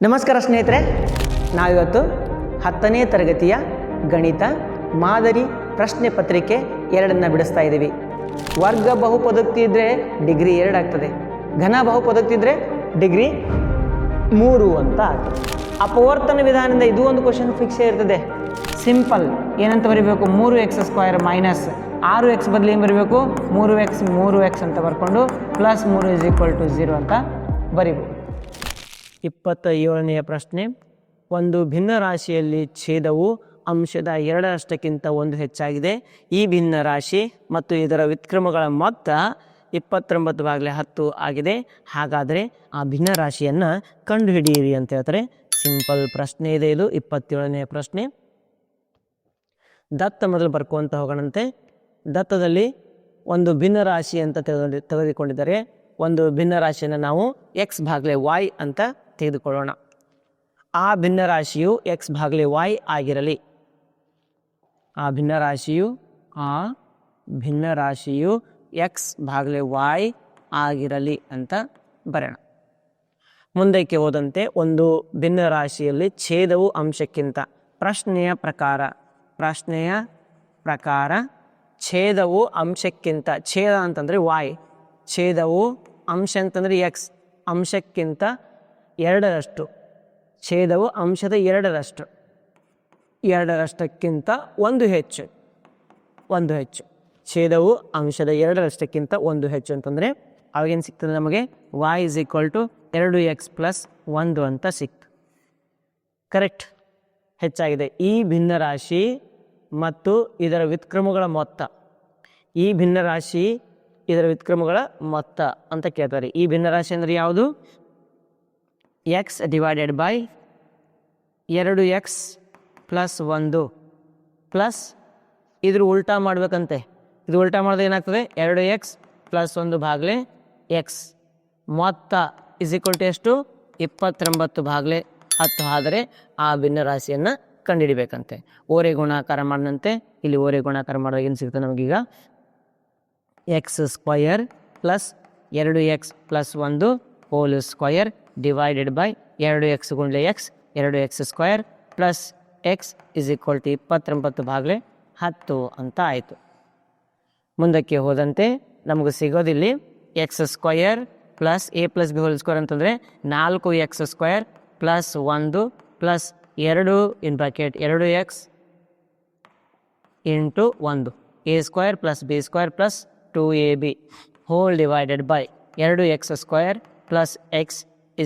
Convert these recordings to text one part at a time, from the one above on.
ನಮಸ್ಕಾರ ಸ್ನೇಹಿತರೆ, ನಾವಿವತ್ತು 10ನೇ ತರಗತಿಯ ಗಣಿತ ಮಾದರಿ ಪ್ರಶ್ನೆ ಪತ್ರಿಕೆ 2 ಬಿಡಿಸ್ತಾ ಇದ್ದೀವಿ. ವರ್ಗ ಬಹುಪದೋಕ್ತಿ ಇದ್ದರೆ ಡಿಗ್ರಿ 2 ಆಗ್ತದೆ, ಘನ ಬಹುಪದೋಕ್ತಿ ಇದ್ದರೆ ಡಿಗ್ರಿ 3 ಅಂತ ಆಗ್ತದೆ. ಅಪವರ್ತನ ವಿಧಾನದಿಂದ ಇದು ಒಂದು ಕ್ವಶನ್ ಫಿಕ್ಸೇ ಇರ್ತದೆ. ಸಿಂಪಲ್ ಏನಂತ ಬರೀಬೇಕು, 3x² ಮೈನಸ್ 6x ಬದಲು ಏನು ಬರೀಬೇಕು, 3x ಅಂತ ಬರ್ಕೊಂಡು ಪ್ಲಸ್ 3 = 0 ಅಂತ ಬರೀಬೇಕು. 27ನೇ ಪ್ರಶ್ನೆ. ಒಂದು ಭಿನ್ನ ರಾಶಿಯಲ್ಲಿ ಛೇದವು ಅಂಶದ 2ರಷ್ಟಕ್ಕಿಂತ 1 ಹೆಚ್ಚಾಗಿದೆ. ಈ ಭಿನ್ನ ರಾಶಿ ಮತ್ತು ಇದರ ವ್ಯುತ್ಕ್ರಮಗಳ ಮೊತ್ತ 29/10 ಆಗಿದೆ. ಹಾಗಾದರೆ ಆ ಭಿನ್ನ ರಾಶಿಯನ್ನು ಕಂಡುಹಿಡಿಯಿರಿ ಅಂತ ಹೇಳ್ತಾರೆ. ಸಿಂಪಲ್ ಪ್ರಶ್ನೆ ಇದೆ ಇದು. 27ನೇ ಪ್ರಶ್ನೆ. ದತ್ತ ಮೊದಲು ಬರ್ಕೊಂತ ಹೋಗೋಣಂತೆ. ದತ್ತದಲ್ಲಿ ಒಂದು ಭಿನ್ನ ರಾಶಿ ಅಂತ ತೆಗೆದುಕೊಂಡಿದ್ದಾರೆ. ಒಂದು ಭಿನ್ನ ರಾಶಿಯನ್ನು ನಾವು x/y ಅಂತ ತೆಗೆದುಕೊಳ್ಳೋಣ. ಆ ಭಿನ್ನ ರಾಶಿಯು x/y ಆಗಿರಲಿ. ಆ ಭಿನ್ನ ರಾಶಿಯು x/y ಆಗಿರಲಿ ಅಂತ ಬರೋಣ. ಮುಂದಕ್ಕೆ ಹೋದಂತೆ ಒಂದು ಭಿನ್ನ ರಾಶಿಯಲ್ಲಿ ಛೇದವು ಅಂಶಕ್ಕಿಂತ, ಪ್ರಶ್ನೆಯ ಪ್ರಕಾರ ಛೇದವು ಅಂಶಕ್ಕಿಂತ, ಛೇದ ಅಂತಂದರೆ y, ಛೇದವು ಅಂಶ ಅಂತಂದರೆ x, ಅಂಶಕ್ಕಿಂತ 2ರಷ್ಟು, ಛೇದವು ಅಂಶದ 2ರಷ್ಟಕ್ಕಿಂತ 1 ಹೆಚ್ಚು, ಛೇದವು ಅಂಶದ 2ರಷ್ಟಕ್ಕಿಂತ 1 ಹೆಚ್ಚು ಅಂತಂದರೆ ಅವಾಗೇನು ಸಿಗ್ತದೆ ನಮಗೆ, y = 2x + 1 ಅಂತ ಸಿಕ್ತು. ಕರೆಕ್ಟ್, ಹೆಚ್ಚಾಗಿದೆ. ಈ ಭಿನ್ನ ರಾಶಿ ಮತ್ತು ಇದರ ವ್ಯುತ್ಕ್ರಮಗಳ ಮೊತ್ತ, ಈ ಭಿನ್ನ ರಾಶಿ ಇದರ ವ್ಯುತ್ಕ್ರಮಗಳ ಮೊತ್ತ ಅಂತ ಕೇಳ್ತಾರೆ. ಈ ಭಿನ್ನ ರಾಶಿ ಅಂದರೆ ಯಾವುದು, x / 2x + 1 ಪ್ಲಸ್ ಇದ್ರ ಉಲ್ಟಾ ಮಾಡಬೇಕಂತೆ. ಇದು ಉಲ್ಟಾ ಮಾಡಿದ್ರೆ ಏನಾಗ್ತದೆ, 2x + 1/x ಮೊತ್ತ = ಎಷ್ಟು, 29/10 ಆದರೆ ಆ ಭಿನ್ನ ರಾಶಿಯನ್ನು ಕಂಡುಹಿಡಿಬೇಕಂತೆ. ಓರೆ ಗುಣಾಕಾರ ಮಾಡಿದಂತೆ ಇಲ್ಲಿ ಓರೆ ಗುಣಾಕಾರ ಮಾಡಿದಾಗ ಏನು ಸಿಗ್ತದೆ ನಮಗೀಗ, x² + 2x + 1 whole square divided by 2x × x 2x² plus x = 29/10 ಅಂತ ಆಯಿತು. ಮುಂದಕ್ಕೆ ಹೋದಂತೆ ನಮಗೆ ಸಿಗೋದಿಲ್ಲಿ x² plus a + b whole square ಅಂತಂದರೆ 4x² + 1 plus 2 in bracket 2x × 1 a² + b² plus 2ab hole divided by 2x² plus x =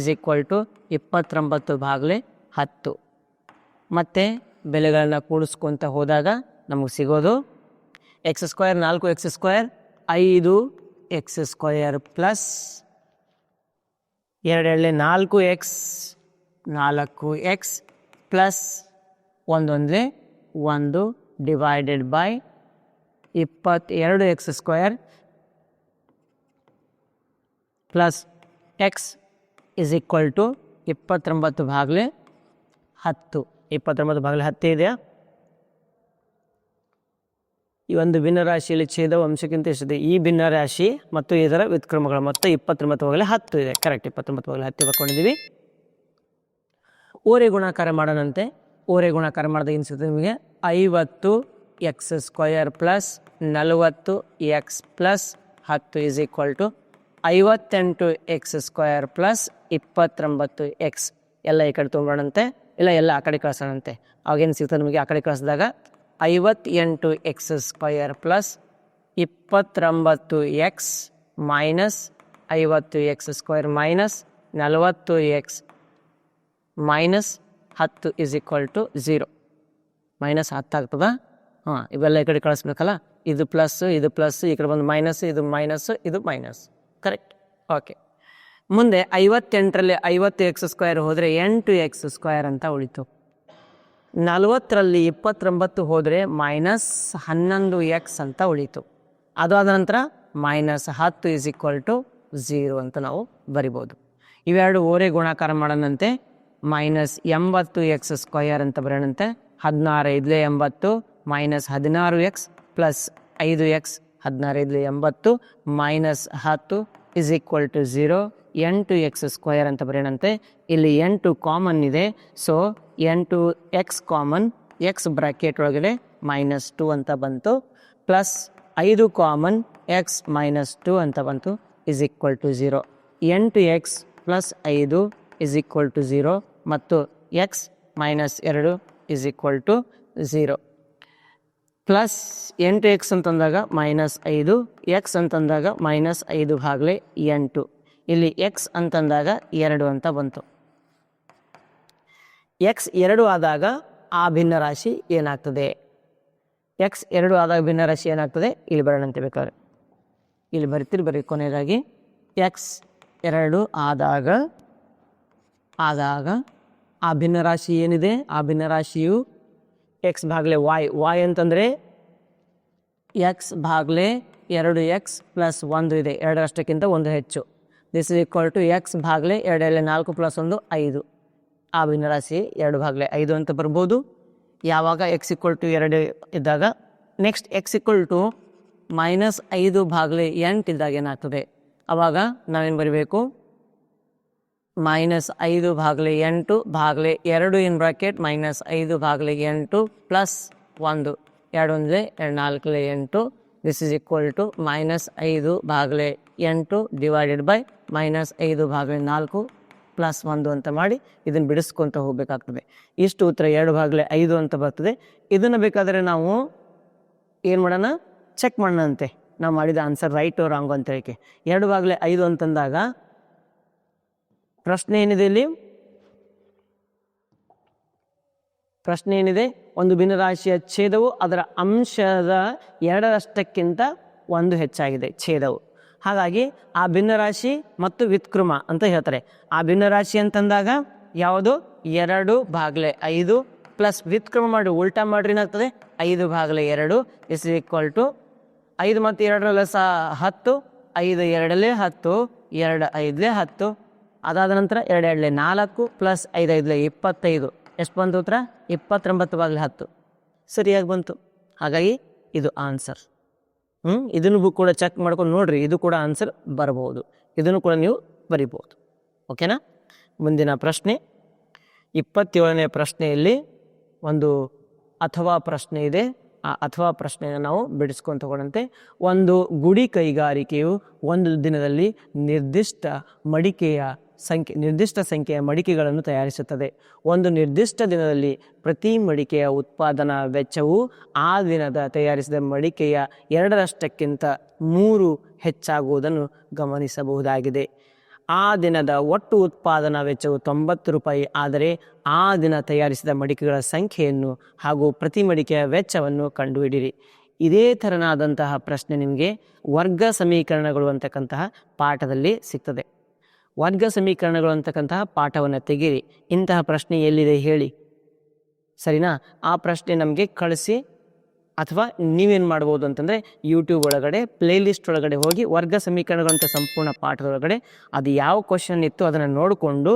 29/10. ಮತ್ತು ಬೆಲೆಗಳನ್ನ ಕೂಡಿಸ್ಕೊತ ಹೋದಾಗ ನಮಗೆ ಸಿಗೋದು x² 4x² 5x² plus 2 4x plus 1 divided by 2x² plus x = 29/10. 29/10 ಇದೆಯಾ. ಈ ಒಂದು ಭಿನ್ನ ರಾಶಿಯಲ್ಲಿ ಛೇದವು ಅಂಶಕ್ಕಿಂತ ಎಷ್ಟಿದೆ, ಈ ಭಿನ್ನ ರಾಶಿ ಮತ್ತು ಇದರ ವ್ಯುತ್ಕ್ರಮಗಳ ಮೊತ್ತ 29/10 ಇದೆ. ಕರೆಕ್ಟ್, 29/10 ಬರ್ಕೊಂಡಿದ್ದೀವಿ. ಓರೆ ಗುಣಾಕಾರ ಮಾಡೋಣಂತೆ. ಓರೆ ಗುಣಾಕಾರ ಮಾಡಿದಾಗ ಏನು ಸಿಗ್ತದೆ ನಿಮಗೆ, 50x² plus 40x plus 10 = 58x² plus 29x. ಎಲ್ಲ ಈ ಕಡೆ ತೊಗೊಂಬರೋಣಂತೆ, ಎಲ್ಲ ಆ ಕಡೆ ಕಳಿಸೋಣಂತೆ. ಅವಾಗೇನು ಸಿಗ್ತದೆ ನಮಗೆ, ಆ ಕಡೆ ಕಳಿಸಿದಾಗ 58x² plus 29x minus 50x² minus 40x minus 10 = 0. -10 ಆಗ್ತದ. ಇವೆಲ್ಲ ಈ ಕಡೆ ಕಳಿಸ್ಬೇಕಲ್ಲ, ಇದು ಪ್ಲಸ್ ಇದು ಪ್ಲಸ್, ಈ ಕಡೆ ಬಂದು ಮೈನಸ್, ಇದು ಮೈನಸ್ ಇದು ಮೈನಸ್. Correct, okay. ಮುಂದೆ 58ರಲ್ಲಿ 50x² ಹೋದರೆ 8x² ಅಂತ ಉಳಿತು. 40ರಲ್ಲಿ 29 ಹೋದರೆ -11x ಅಂತ ಉಳಿತು. ಅದಾದ ನಂತರ -10 = 0 ಅಂತ ನಾವು ಬರಿಬೋದು. ಇವೆರಡು ಓರೆ ಗುಣಾಕಾರ ಮಾಡೋಣಂತೆ. -80x² ಅಂತ ಬರೋಣಂತೆ. 16 × 5 = 80 -16x ಪ್ಲಸ್ 5x 16 × 5 -10 = 0. ಎನ್ ಟು ಎಕ್ಸ್ ಸ್ಕ್ವಯರ್ ಅಂತ ಬರೆಯೋಣಂತೆ. ಇಲ್ಲಿ ಎನ್ ಟು ಕಾಮನ್ ಇದೆ, ಸೊ ಎನ್ ಟು ಎಕ್ಸ್ ಕಾಮನ್, ಎಕ್ಸ್ ಬ್ರ್ಯಾಕೆಟ್ ಒಳಗಡೆ -2 ಅಂತ ಬಂತು, ಪ್ಲಸ್ 5 ಕಾಮನ್ ಎಕ್ಸ್ -2 ಅಂತ ಬಂತು, ಇಸ್ ಈಕ್ವಲ್ ಟು 0. ಎನ್ ಟು x plus 5 is equal to 0 ಮತ್ತು x -2 is equal to 0. Plus 8x ಅಂತಂದಾಗ -5, ಎಕ್ಸ್ ಅಂತಂದಾಗ -5 ಭಾಗಲೇ 8. ಇಲ್ಲಿ ಎಕ್ಸ್ ಅಂತಂದಾಗ 2 ಅಂತ ಬಂತು. ಎಕ್ಸ್ 2 ಆದಾಗ ಆ ಭಿನ್ನರಾಶಿ ಏನಾಗ್ತದೆ? ಎಕ್ಸ್ 2 ಆದಾಗ ಭಿನ್ನರಾಶಿ ಏನಾಗ್ತದೆ? ಇಲ್ಲಿ ಬರೋಣಂತೆ ಬೇಕಾದ್ರೆ. ಇಲ್ಲಿ ಬರೀ ಕೊನೆಯದಾಗಿ ಎಕ್ಸ್ 2 ಆದಾಗ ಆ ಭಿನ್ನರಾಶಿ ಏನಿದೆ, ಆ ಭಿನ್ನರಾಶಿಯು ಎಕ್ಸ್ ಭಾಗಲೇ ವಾಯ್ ಅಂತಂದರೆ ಎಕ್ಸ್ ಭಾಗಲೇ 2x ಪ್ಲಸ್ 1 ಇದೆ, 2 1 ಹೆಚ್ಚು. This is equal to x ಭಾಗಲೇ 2 4 ಪ್ಲಸ್ 1 5. ಆ ಭಿನ್ನರಾಶಿ 2 ಭಾಗಲೇ 5 ಅಂತ ಬರ್ಬೋದು ಯಾವಾಗ ಎಕ್ಸ್ ಈಕ್ವಲ್ ಟು 2 ಇದ್ದಾಗ. ನೆಕ್ಸ್ಟ್ ಎಕ್ಸ್ ಈಕ್ವಲ್ ಟು -5 ಭಾಗಲೇ 8 ಇದ್ದಾಗ ಏನಾಗ್ತದೆ? ಆವಾಗ ನಾವೇನು ಬರೀಬೇಕು? -5 ಭಾಗಲೇ 8 ಭಾಗಲೇ 2 ಇನ್ ಬ್ರಾಕೆಟ್ -5 ಭಾಗಲೇ 8 plus 1, 2 1 2 4 8. This is equal to -5 ಭಾಗಲೇ 8 ಡಿವೈಡೆಡ್ ಬೈ -5 ಭಾಗಲೇ 4 ಪ್ಲಸ್ 1 ಅಂತ ಮಾಡಿ ಇದನ್ನು ಬಿಡಿಸ್ಕೊತ ಹೋಗಬೇಕಾಗ್ತದೆ. ಇಷ್ಟು ಉತ್ತರ 2 ಭಾಗಲೇ 5 ಅಂತ ಬರ್ತದೆ. ಇದನ್ನು ಬೇಕಾದರೆ ನಾವು ಏನು ಮಾಡೋಣ? ಚೆಕ್ ಮಾಡೋಣಂತೆ ನಾವು ಮಾಡಿದ ಆನ್ಸರ್ ರೈಟು ರಾಂಗು ಅಂತ ಹೇಳಿ. 2 ಭಾಗಲೇ 5 ಅಂತಂದಾಗ ಪ್ರಶ್ನೆ ಏನಿದೆ ಇಲ್ಲಿ? ಪ್ರಶ್ನೆ ಏನಿದೆ? ಒಂದು ಭಿನ್ನರಾಶಿಯ ಛೇದವು ಅದರ ಅಂಶದ 2ರಷ್ಟಕ್ಕಿಂತ 1 ಹೆಚ್ಚಾಗಿದೆ ಛೇದವು. ಹಾಗಾಗಿ ಆ ಭಿನ್ನರಾಶಿ ಮತ್ತು ವ್ಯುತ್ಕ್ರಮ ಅಂತ ಹೇಳ್ತಾರೆ. ಆ ಭಿನ್ನರಾಶಿ ಅಂತಂದಾಗ ಯಾವುದು? 2 ಭಾಗಲೇ 5 ಪ್ಲಸ್ ವ್ಯುತ್ಕ್ರಮ ಮಾಡಿ ಉಲ್ಟಾ ಮಾಡ್ರಿ ಏನಾಗ್ತದೆ? 5 ಭಾಗಲೇ 2 ಇಸ್ ಈಕ್ವಲ್ ಟು 5 ಮತ್ತು 2 ಸಹ 10, 5 2 10, 2 5 10. ಅದಾದ ನಂತರ 2 2 4 ಪ್ಲಸ್ 5 5 25. ಎಷ್ಟು ಬಂತು ಉತ್ತರ? 29 ಭಾಗಲೇ 10 ಸರಿಯಾಗಿ ಬಂತು. ಹಾಗಾಗಿ ಇದು ಆನ್ಸರ್. ಇದನ್ನು ಕೂಡ ಚೆಕ್ ಮಾಡ್ಕೊಂಡು ನೋಡ್ರಿ, ಇದು ಕೂಡ ಆನ್ಸರ್ ಬರ್ಬೋದು. ಇದನ್ನು ಕೂಡ ನೀವು ಬರಿಬೋದು. ಓಕೆನಾ? ಮುಂದಿನ ಪ್ರಶ್ನೆ 27ನೇ ಪ್ರಶ್ನೆಯಲ್ಲಿ ಒಂದು ಅಥವಾ ಪ್ರಶ್ನೆ ಇದೆ. ಆ ಅಥವಾ ಪ್ರಶ್ನೆಯನ್ನು ನಾವು ಬಿಡಿಸ್ಕೊಂಡು ತಗೊಂಡಂತೆ, ಒಂದು ಗುಡಿ ಕೈಗಾರಿಕೆಯು ಒಂದು ದಿನದಲ್ಲಿ ನಿರ್ದಿಷ್ಟ ಸಂಖ್ಯೆಯ ಮಡಿಕೆಗಳನ್ನು ತಯಾರಿಸುತ್ತದೆ. ಒಂದು ನಿರ್ದಿಷ್ಟ ದಿನದಲ್ಲಿ ಪ್ರತಿ ಮಡಿಕೆಯ ಉತ್ಪಾದನಾ ವೆಚ್ಚವು ಆ ದಿನದ ತಯಾರಿಸಿದ ಮಡಿಕೆಯ 2ರಷ್ಟಕ್ಕಿಂತ 3 ಹೆಚ್ಚಾಗುವುದನ್ನು ಗಮನಿಸಬಹುದಾಗಿದೆ. ಆ ದಿನದ ಒಟ್ಟು ಉತ್ಪಾದನಾ ವೆಚ್ಚವು 90 ರೂಪಾಯಿ ಆದರೆ ಆ ದಿನ ತಯಾರಿಸಿದ ಮಡಿಕೆಗಳ ಸಂಖ್ಯೆಯನ್ನು ಹಾಗೂ ಪ್ರತಿ ಮಡಿಕೆಯ ವೆಚ್ಚವನ್ನು ಕಂಡುಹಿಡಿಯಿರಿ. ಇದೇ ಥರನಾದಂತಹ ಪ್ರಶ್ನೆ ನಿಮಗೆ ವರ್ಗ ಸಮೀಕರಣಗಳು ಅಂತಕ್ಕಂತಹ ಪಾಠದಲ್ಲಿ ಸಿಗ್ತದೆ. ವರ್ಗ ಸಮೀಕರಣಗಳು ಅಂತಕ್ಕಂತಹ ಪಾಠವನ್ನು ತೆಗೀರಿ. ಇಂತಹ ಪ್ರಶ್ನೆ ಎಲ್ಲಿದೆ ಹೇಳಿ, ಸರಿನಾ? ಆ ಪ್ರಶ್ನೆ ನಮಗೆ ಕಳಿಸಿ. ಅಥವಾ ನೀವೇನು ಮಾಡ್ಬೋದು ಅಂತಂದರೆ ಯೂಟ್ಯೂಬ್ ಒಳಗಡೆ ಪ್ಲೇಲಿಸ್ಟ್ ಒಳಗಡೆ ಹೋಗಿ ವರ್ಗ ಸಮೀಕರಣಗಳಂಥ ಸಂಪೂರ್ಣ ಪಾಠದೊಳಗಡೆ ಅದು ಯಾವ ಕ್ವಶನ್ ಇತ್ತು ಅದನ್ನು ನೋಡಿಕೊಂಡು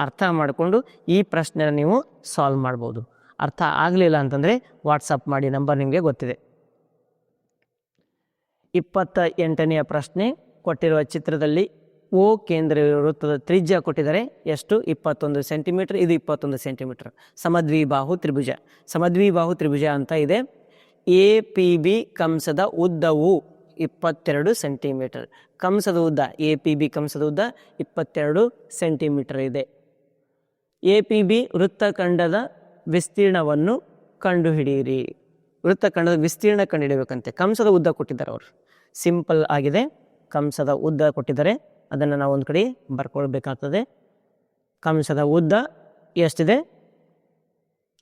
ಅರ್ಥ ಮಾಡಿಕೊಂಡು ಈ ಪ್ರಶ್ನೆನ ನೀವು ಸಾಲ್ವ್ ಮಾಡ್ಬೋದು. ಅರ್ಥ ಆಗಲಿಲ್ಲ ಅಂತಂದರೆ ವಾಟ್ಸಪ್ ಮಾಡಿ, ನಂಬರ್ ನಿಮಗೆ ಗೊತ್ತಿದೆ. 28ನೆಯ ಪ್ರಶ್ನೆ ಕೊಟ್ಟಿರುವ ಚಿತ್ರದಲ್ಲಿ ಓ ಕೇಂದ್ರ ವೃತ್ತದ ತ್ರಿಜ್ಯ ಕೊಟ್ಟಿದ್ದಾರೆ. ಎಷ್ಟು? 21 ಸೆಂಟಿಮೀಟರ್. ಇದು 21 ಸೆಂಟಿಮೀಟರ್. ಸಮದ್ವಿಬಾಹು ತ್ರಿಭುಜ ಅಂತ ಇದೆ. APB ಕಂಸದ ಉದ್ದವು 22 ಸೆಂಟಿಮೀಟರ್. ಕಂಸದ ಉದ್ದ APB ಕಂಸದ ಉದ್ದ 22 ಸೆಂಟಿಮೀಟರ್ ಇದೆ. APB ವೃತ್ತಖಂಡದ ವಿಸ್ತೀರ್ಣವನ್ನು ಕಂಡುಹಿಡಿಯಿರಿ. ವೃತ್ತಖಂಡದ ವಿಸ್ತೀರ್ಣ ಕಂಡುಹಿಡಿಯಬೇಕಂತೆ. ಕಂಸದ ಉದ್ದ ಕೊಟ್ಟಿದ್ದಾರೆ ಅವರು. ಸಿಂಪಲ್ ಆಗಿದೆ. ಕಂಸದ ಉದ್ದ ಕೊಟ್ಟಿದ್ದಾರೆ, ಅದನ್ನು ನಾವು ಒಂದು ಕಡೆ ಬರ್ಕೊಳ್ಬೇಕಾಗ್ತದೆ. ಕಂಸದ ಉದ್ದ ಎಷ್ಟಿದೆ?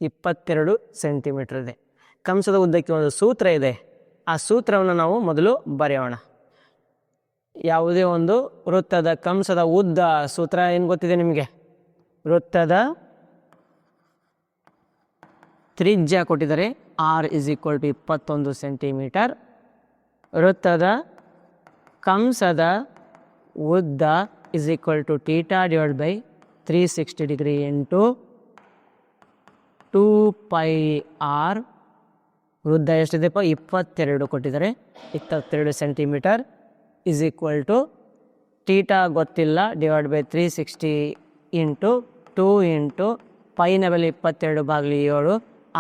22 ಸೆಂಟಿಮೀಟರ್ ಇದೆ. ಕಂಸದ ಉದ್ದಕ್ಕೆ ಒಂದು ಸೂತ್ರ ಇದೆ. ಆ ಸೂತ್ರವನ್ನು ನಾವು ಮೊದಲು ಬರೆಯೋಣ. ಯಾವುದೇ ಒಂದು ವೃತ್ತದ ಕಂಸದ ಉದ್ದ ಸೂತ್ರ ಏನು ಗೊತ್ತಿದೆ ನಿಮಗೆ? ವೃತ್ತದ ತ್ರಿಜ್ಯ ಕೊಟ್ಟಿದ್ದಾರೆ R = 21 ಸೆಂಟಿಮೀಟರ್. ವೃತ್ತದ ಕಂಸದ ಉದ್ದ θ/360 × 2πr. ವೃದ್ಧ ಎಷ್ಟಿದೆಪ್ಪ? 22 ಕೊಟ್ಟಿದ್ದಾರೆ. 22 ಸೆಂಟಿಮೀಟರ್ = ಟೀಟಾ ಗೊತ್ತಿಲ್ಲ /360 ಇಂಟು 2 ಇಂಟು ಪೈನ ಬೆಲೆ 22 ಭಾಗಲಿ 7,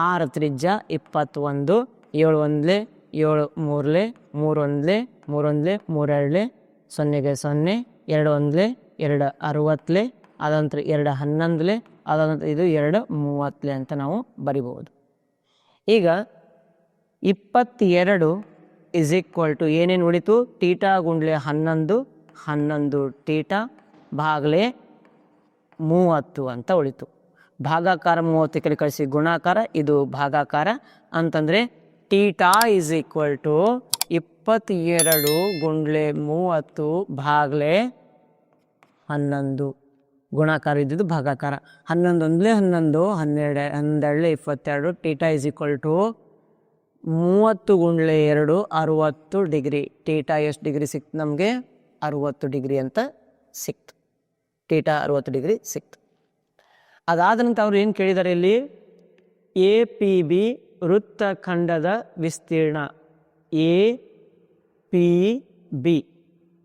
6 ತ್ರಿಜ್ಯ 21, 7 ಒಂದ್ಲೆ 7 ಮೂರ್ಲೆ 3 ಒಂದ್ಲೆ 3 ಒಂದ್ಲೆ 3 ಎರಡ್ಲೆ 0ಗೆ 0, 2 ಒಂದ್ಲೆ 2 60ಲೆ, ಅದಂತರ 2 11ಲೆ, ಅದಂತರ ಇದು 2 30ಲೆ ಅಂತ ನಾವು ಬರಿಬಹುದು. ಈಗ 22 ಇಸ್ ಈಕ್ವಲ್ ಟು ಏನೇನು ಉಳಿತು? ಟೀಟಾ ಗುಂಡ್ಲೆ 11, 11 ಟೀಟಾ ಭಾಗಲೆ 30 ಅಂತ ಉಳಿತು. ಭಾಗಾಕಾರ 30 ಕಡೆ ಕಳಿಸಿ ಗುಣಾಕಾರ, ಇದು ಭಾಗಾಕಾರ ಅಂತಂದರೆ ಟೀಟಾ ಇಸ್ ಈಕ್ವಲ್ ಟು 22 ಗುಂಡ್ಲೆ 30 ಭಾಗಲೆ 11. ಗುಣಾಕಾರ ಇದ್ದಿದ್ದು ಭಾಗಾಕಾರ. 11 ಒಂದ್ಲೆ 11, 12 12 22. ಟೀಟಾ ಇಸ್ ಈಕ್ವಲ್ ಟು 30 ಗುಂಡ್ಲೆ 2 60 ಡಿಗ್ರಿ. ಟೀಟಾ ಎಷ್ಟು ಡಿಗ್ರಿ ಸಿಕ್ತು ನಮಗೆ? 60 ಡಿಗ್ರಿ ಅಂತ ಸಿಕ್ತು. ಟೀಟಾ 60 ಡಿಗ್ರಿ ಸಿಕ್ತು. ಅದಾದ ನಂತರ ಅವ್ರು ಏನು ಕೇಳಿದ್ದಾರೆ ಇಲ್ಲಿ? APB ವೃತ್ತಖಂಡದ ವಿಸ್ತೀರ್ಣ. APB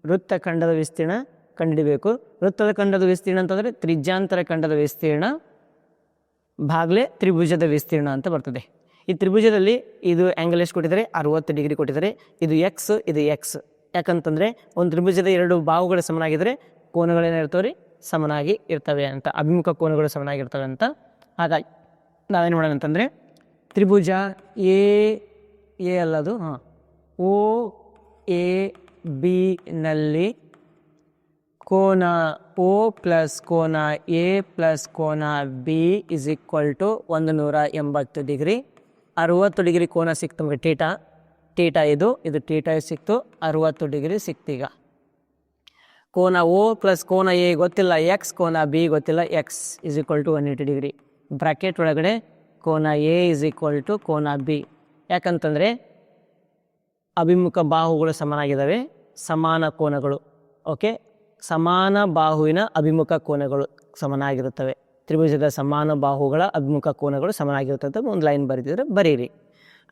ವೃತ್ತಖಂಡದ ವಿಸ್ತೀರ್ಣ ಕಂಡುಹಿಡಬೇಕು. ವೃತ್ತದ ಖಂಡದ ವಿಸ್ತೀರ್ಣ ಅಂತಂದರೆ ತ್ರಿಜ್ಯಾಂತರ ಖಂಡದ ವಿಸ್ತೀರ್ಣ ಭಾಗಲೆ ತ್ರಿಭುಜದ ವಿಸ್ತೀರ್ಣ ಅಂತ ಬರ್ತದೆ. ಈ ತ್ರಿಭುಜದಲ್ಲಿ ಇದು ಆ್ಯಂಗಲ್ ಎಷ್ಟು ಕೊಟ್ಟಿದ್ದಾರೆ? 60 ಡಿಗ್ರಿ ಕೊಟ್ಟಿದ್ದಾರೆ. ಇದು ಎಕ್ಸ್, ಇದು ಎಕ್ಸ್. ಯಾಕಂತಂದರೆ ಒಂದು ತ್ರಿಭುಜದ 2 ಬಾಹುಗಳು ಸಮನಾಗಿದ್ದರೆ ಕೋನಗಳೇನಿರ್ತವೆ ರೀ? ಸಮನಾಗಿ ಇರ್ತವೆ ಅಂತ. ಅಭಿಮುಖ ಕೋನಗಳು ಸಮನಾಗಿರ್ತವೆ ಅಂತ. ಹಾಗಾಗಿ ನಾವೇನು ಮಾಡೋಣ ಅಂತಂದರೆ ತ್ರಿಭುಜ ಎ ಅಲ್ಲದು OAB ನಲ್ಲಿ ಕೋನ O ಪ್ಲಸ್ ಕೋನ A ಪ್ಲಸ್ ಕೋನ B is equal to 180 degree. 60 degree ಕೋನ ಸಿಕ್ತು ನಮಗೆ. ಟೀಟಾ ಇದು ಟೀಟಾ ಸಿಕ್ತು, 60 ಡಿಗ್ರಿ ಸಿಕ್ತು. ಈಗ ಕೋನ O ಪ್ಲಸ್ ಕೋನ A ಗೊತ್ತಿಲ್ಲ ಎಕ್ಸ್, ಕೋನ B ಗೊತ್ತಿಲ್ಲ x is equal to 180 degree. Bracket ಒಳಗಡೆ ಕೋನ A ಇಸ್ ಈಕ್ವಲ್ ಟು ಕೋನ B. ಯಾಕಂತಂದರೆ ಅಭಿಮುಖ ಬಾಹುಗಳು ಸಮನಾಗಿದ್ದಾವೆ, ಸಮಾನ ಕೋನಗಳು. ಓಕೆ, ಸಮಾನ ಬಾಹುವಿನ ಅಭಿಮುಖ ಕೋನಗಳು ಸಮನಾಗಿರುತ್ತವೆ. ತ್ರಿಭುಜದ ಸಮಾನ ಬಾಹುಗಳ ಅಭಿಮುಖ ಕೋನಗಳು ಸಮನಾಗಿರುತ್ತದೆ ಅಂತ ಒಂದು ಲೈನ್ ಬರೆದಿದ್ರೆ ಬರೀರಿ.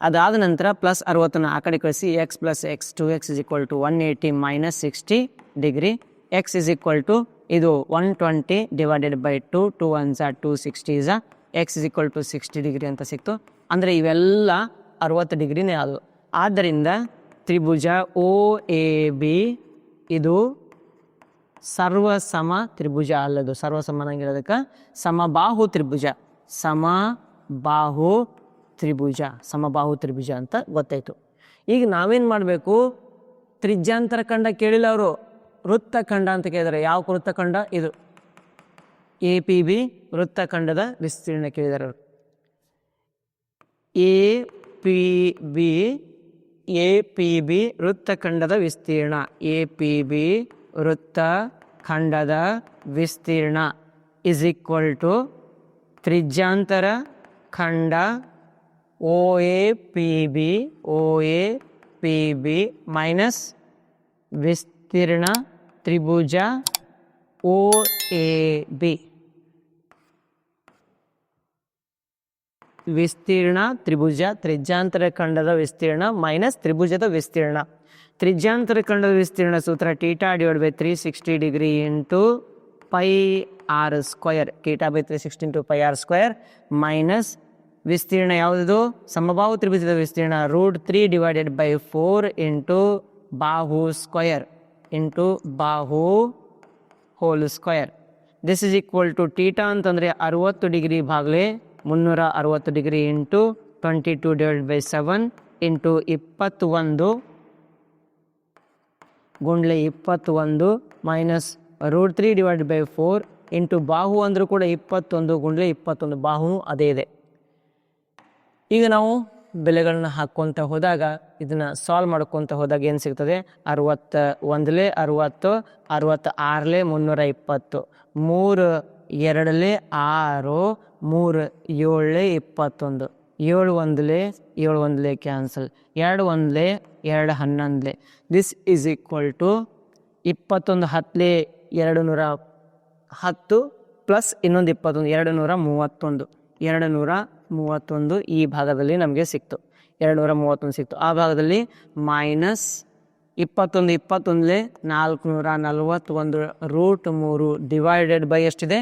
ಅದಾದ ನಂತರ ಪ್ಲಸ್ 60 ಆ ಕಡೆ ಕಳಿಸಿ x plus x 2x is equal to 180 minus 60 degree. X is equal to ಇದು 120 divided by 2, 2 1s 260 is x is equal to 60 degree ಅಂತ ಸಿಕ್ತು. ಅಂದರೆ ಇವೆಲ್ಲ 60 ಡಿಗ್ರಿನೇ ಅದು. ಆದ್ದರಿಂದ ತ್ರಿಭುಜ OAB ಇದು ಸರ್ವಸಮ ತ್ರಿಭುಜ ಅಲ್ಲದು. ಸರ್ವಸಮನಾಗಿರೋದಕ್ಕೆ ಸಮಬಾಹು ತ್ರಿಭುಜ, ಸಮಬಾಹು ತ್ರಿಭುಜ ಅಂತ ಗೊತ್ತಾಯಿತು. ಈಗ ನಾವೇನು ಮಾಡಬೇಕು? ತ್ರಿಜ್ಯಾಂತರ ಖಂಡ ಕೇಳಿಲ್ಲ ಅವರು, ವೃತ್ತಖಂಡ ಅಂತ ಕೇಳಿದ್ದಾರೆ. ಯಾವ ವೃತ್ತಖಂಡ? ಇದು APB ವೃತ್ತಖಂಡದ ವಿಸ್ತೀರ್ಣ ಕೇಳಿದ್ದಾರೆ ಅವರು. APB ವೃತ್ತಖಂಡದ ವಿಸ್ತೀರ್ಣ. APB ವೃತ್ತಖಂಡದ ವಿಸ್ತೀರ್ಣ ಇಸ್ ಈಕ್ವಲ್ ಟು ತ್ರಿಜ್ಯಾಂತರ ಖಂಡ OAPB ಮೈನಸ್ ವಿಸ್ತೀರ್ಣ ತ್ರಿಭುಜ OAB. ವಿಸ್ತೀರ್ಣ ತ್ರಿಭುಜ, ತ್ರಿಜ್ಯಾಂತರ ಖಂಡದ ವಿಸ್ತೀರ್ಣ ಮೈನಸ್ ತ್ರಿಭುಜದ ವಿಸ್ತೀರ್ಣ. ತ್ರಿಜ್ಯಾಂತರ ಖಂಡದ ವಿಸ್ತೀರ್ಣ ಸೂತ್ರ theta divided by 360 degree into pi r square. Theta by 360 into pi r square minus ವಿಸ್ತೀರ್ಣ ಯಾವುದಿದು? ಸಮಬಾಹು ತ್ರಿಭುಜದ ವಿಸ್ತೀರ್ಣ √3 ಡಿವೈಡೆಡ್ ಬೈ 4 ಇಂಟು ಬಾಹು ಸ್ಕ್ವಯರ್ ಇಂಟು ಬಾಹು whole square. This is equal to theta ಅಂತಂದರೆ 60 ಡಿಗ್ರಿ ಭಾಗಲೆ 360 degree into 22 divided by 7 into 21 ಗುಂಡ್ಲೆ 21 ಮೈನಸ್ √3 ಡಿವೈಡೆಡ್ ಬೈ 4 ಇಂಟು ಬಾಹು ಅಂದರೂ ಕೂಡ 21 ಗುಂಡ್ಲೆ 21. ಬಾಹು ಅದೇ ಇದೆ. ಈಗ ನಾವು ಬೆಲೆಗಳನ್ನ ಹಾಕ್ಕೊತ ಹೋದಾಗ, ಇದನ್ನು ಸಾಲ್ವ್ ಮಾಡ್ಕೊತ ಹೋದಾಗ ಏನು ಸಿಗ್ತದೆ? 61 60, 66 320, 3 2 6, 3 7 21, 7 1 cancel, 2 1 2 11. This is equal to 21 10 210 plus ಇನ್ನೊಂದು 21 231 ಈ ಭಾಗದಲ್ಲಿ ನಮಗೆ ಸಿಕ್ತು. 231 ಸಿಕ್ತು. ಆ ಭಾಗದಲ್ಲಿ ಮೈನಸ್ 21 441 ರೂಟ್ 3 ಡಿವೈಡೆಡ್ ಬೈ ಎಷ್ಟಿದೆ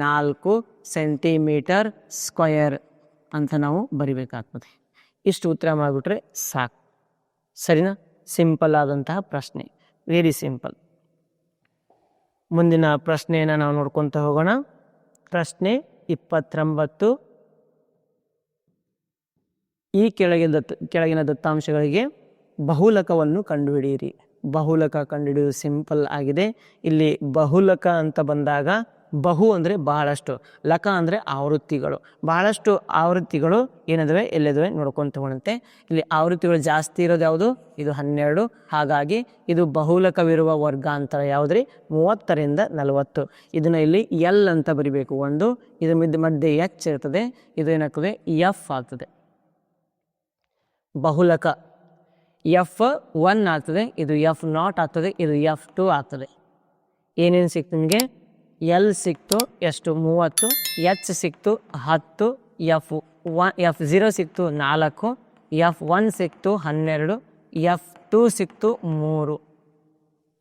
4 ಸೆಂಟಿಮೀಟರ್ ಸ್ಕ್ವಯರ್ ಅಂತ ನಾವು ಬರಿಬೇಕಾಗ್ತದೆ. ಇಷ್ಟು ಉತ್ತರ ಮಾಡಿಬಿಟ್ರೆ ಸಾಕು. ಸರಿನಾ? ಸಿಂಪಲ್ ಆದಂತಹ ಪ್ರಶ್ನೆ, ವೆರಿ ಸಿಂಪಲ್. ಮುಂದಿನ ಪ್ರಶ್ನೆಯನ್ನು ನಾವು ನೋಡ್ಕೊತ ಹೋಗೋಣ. ಪ್ರಶ್ನೆ 29. ಈ ಕೆಳಗಿನ ದತ್ತಾಂಶಗಳಿಗೆ ಬಹುಲಕವನ್ನು ಕಂಡುಹಿಡಿಯಿರಿ. ಬಹುಲಕ ಕಂಡುಹಿಡಿಯುವುದು ಸಿಂಪಲ್ ಆಗಿದೆ. ಇಲ್ಲಿ ಬಹುಲಕ ಅಂತ ಬಂದಾಗ ಬಹು ಅಂದರೆ ಬಹಳಷ್ಟು, ಲಕ ಅಂದರೆ ಆವೃತ್ತಿಗಳು. ಬಹಳಷ್ಟು ಆವೃತ್ತಿಗಳು ಏನಿದಾವೆ ಎಲ್ಲಿದ್ದಾವೆ ನೋಡ್ಕೊಂಡು ತಗೊಳಂತೆ. ಇಲ್ಲಿ ಆವೃತ್ತಿಗಳು ಜಾಸ್ತಿ ಇರೋದು ಯಾವುದು? ಇದು 12. ಹಾಗಾಗಿ ಇದು ಬಹುಲಕವಿರುವ ವರ್ಗಾಂತರ ಯಾವುದ್ರಿ? 30ರಿಂದ 40. ಇದನ್ನು ಇಲ್ಲಿ ಎಲ್ ಅಂತ ಬರಿಬೇಕು. ಒಂದು ಇದು ಮಧ್ಯೆ ಎಚ್ ಇರ್ತದೆ, ಇದು ಏನಾಗ್ತದೆ ಎಫ್ ಆಗ್ತದೆ. ಬಹುಲಕ F1 ಆಗ್ತದೆ, ಇದು F0 ಆಗ್ತದೆ, ಇದು F2 ಆಗ್ತದೆ. ಏನೇನು ಸಿಕ್ತು ನಿಮಗೆ? ಎಲ್ ಸಿಕ್ತು ಎಷ್ಟು? 30. ಎಚ್ ಸಿಕ್ತು 10. F0 ಸಿಕ್ತು 4. F1 ಸಿಕ್ತು 12. F2 ಸಿಕ್ತು 3.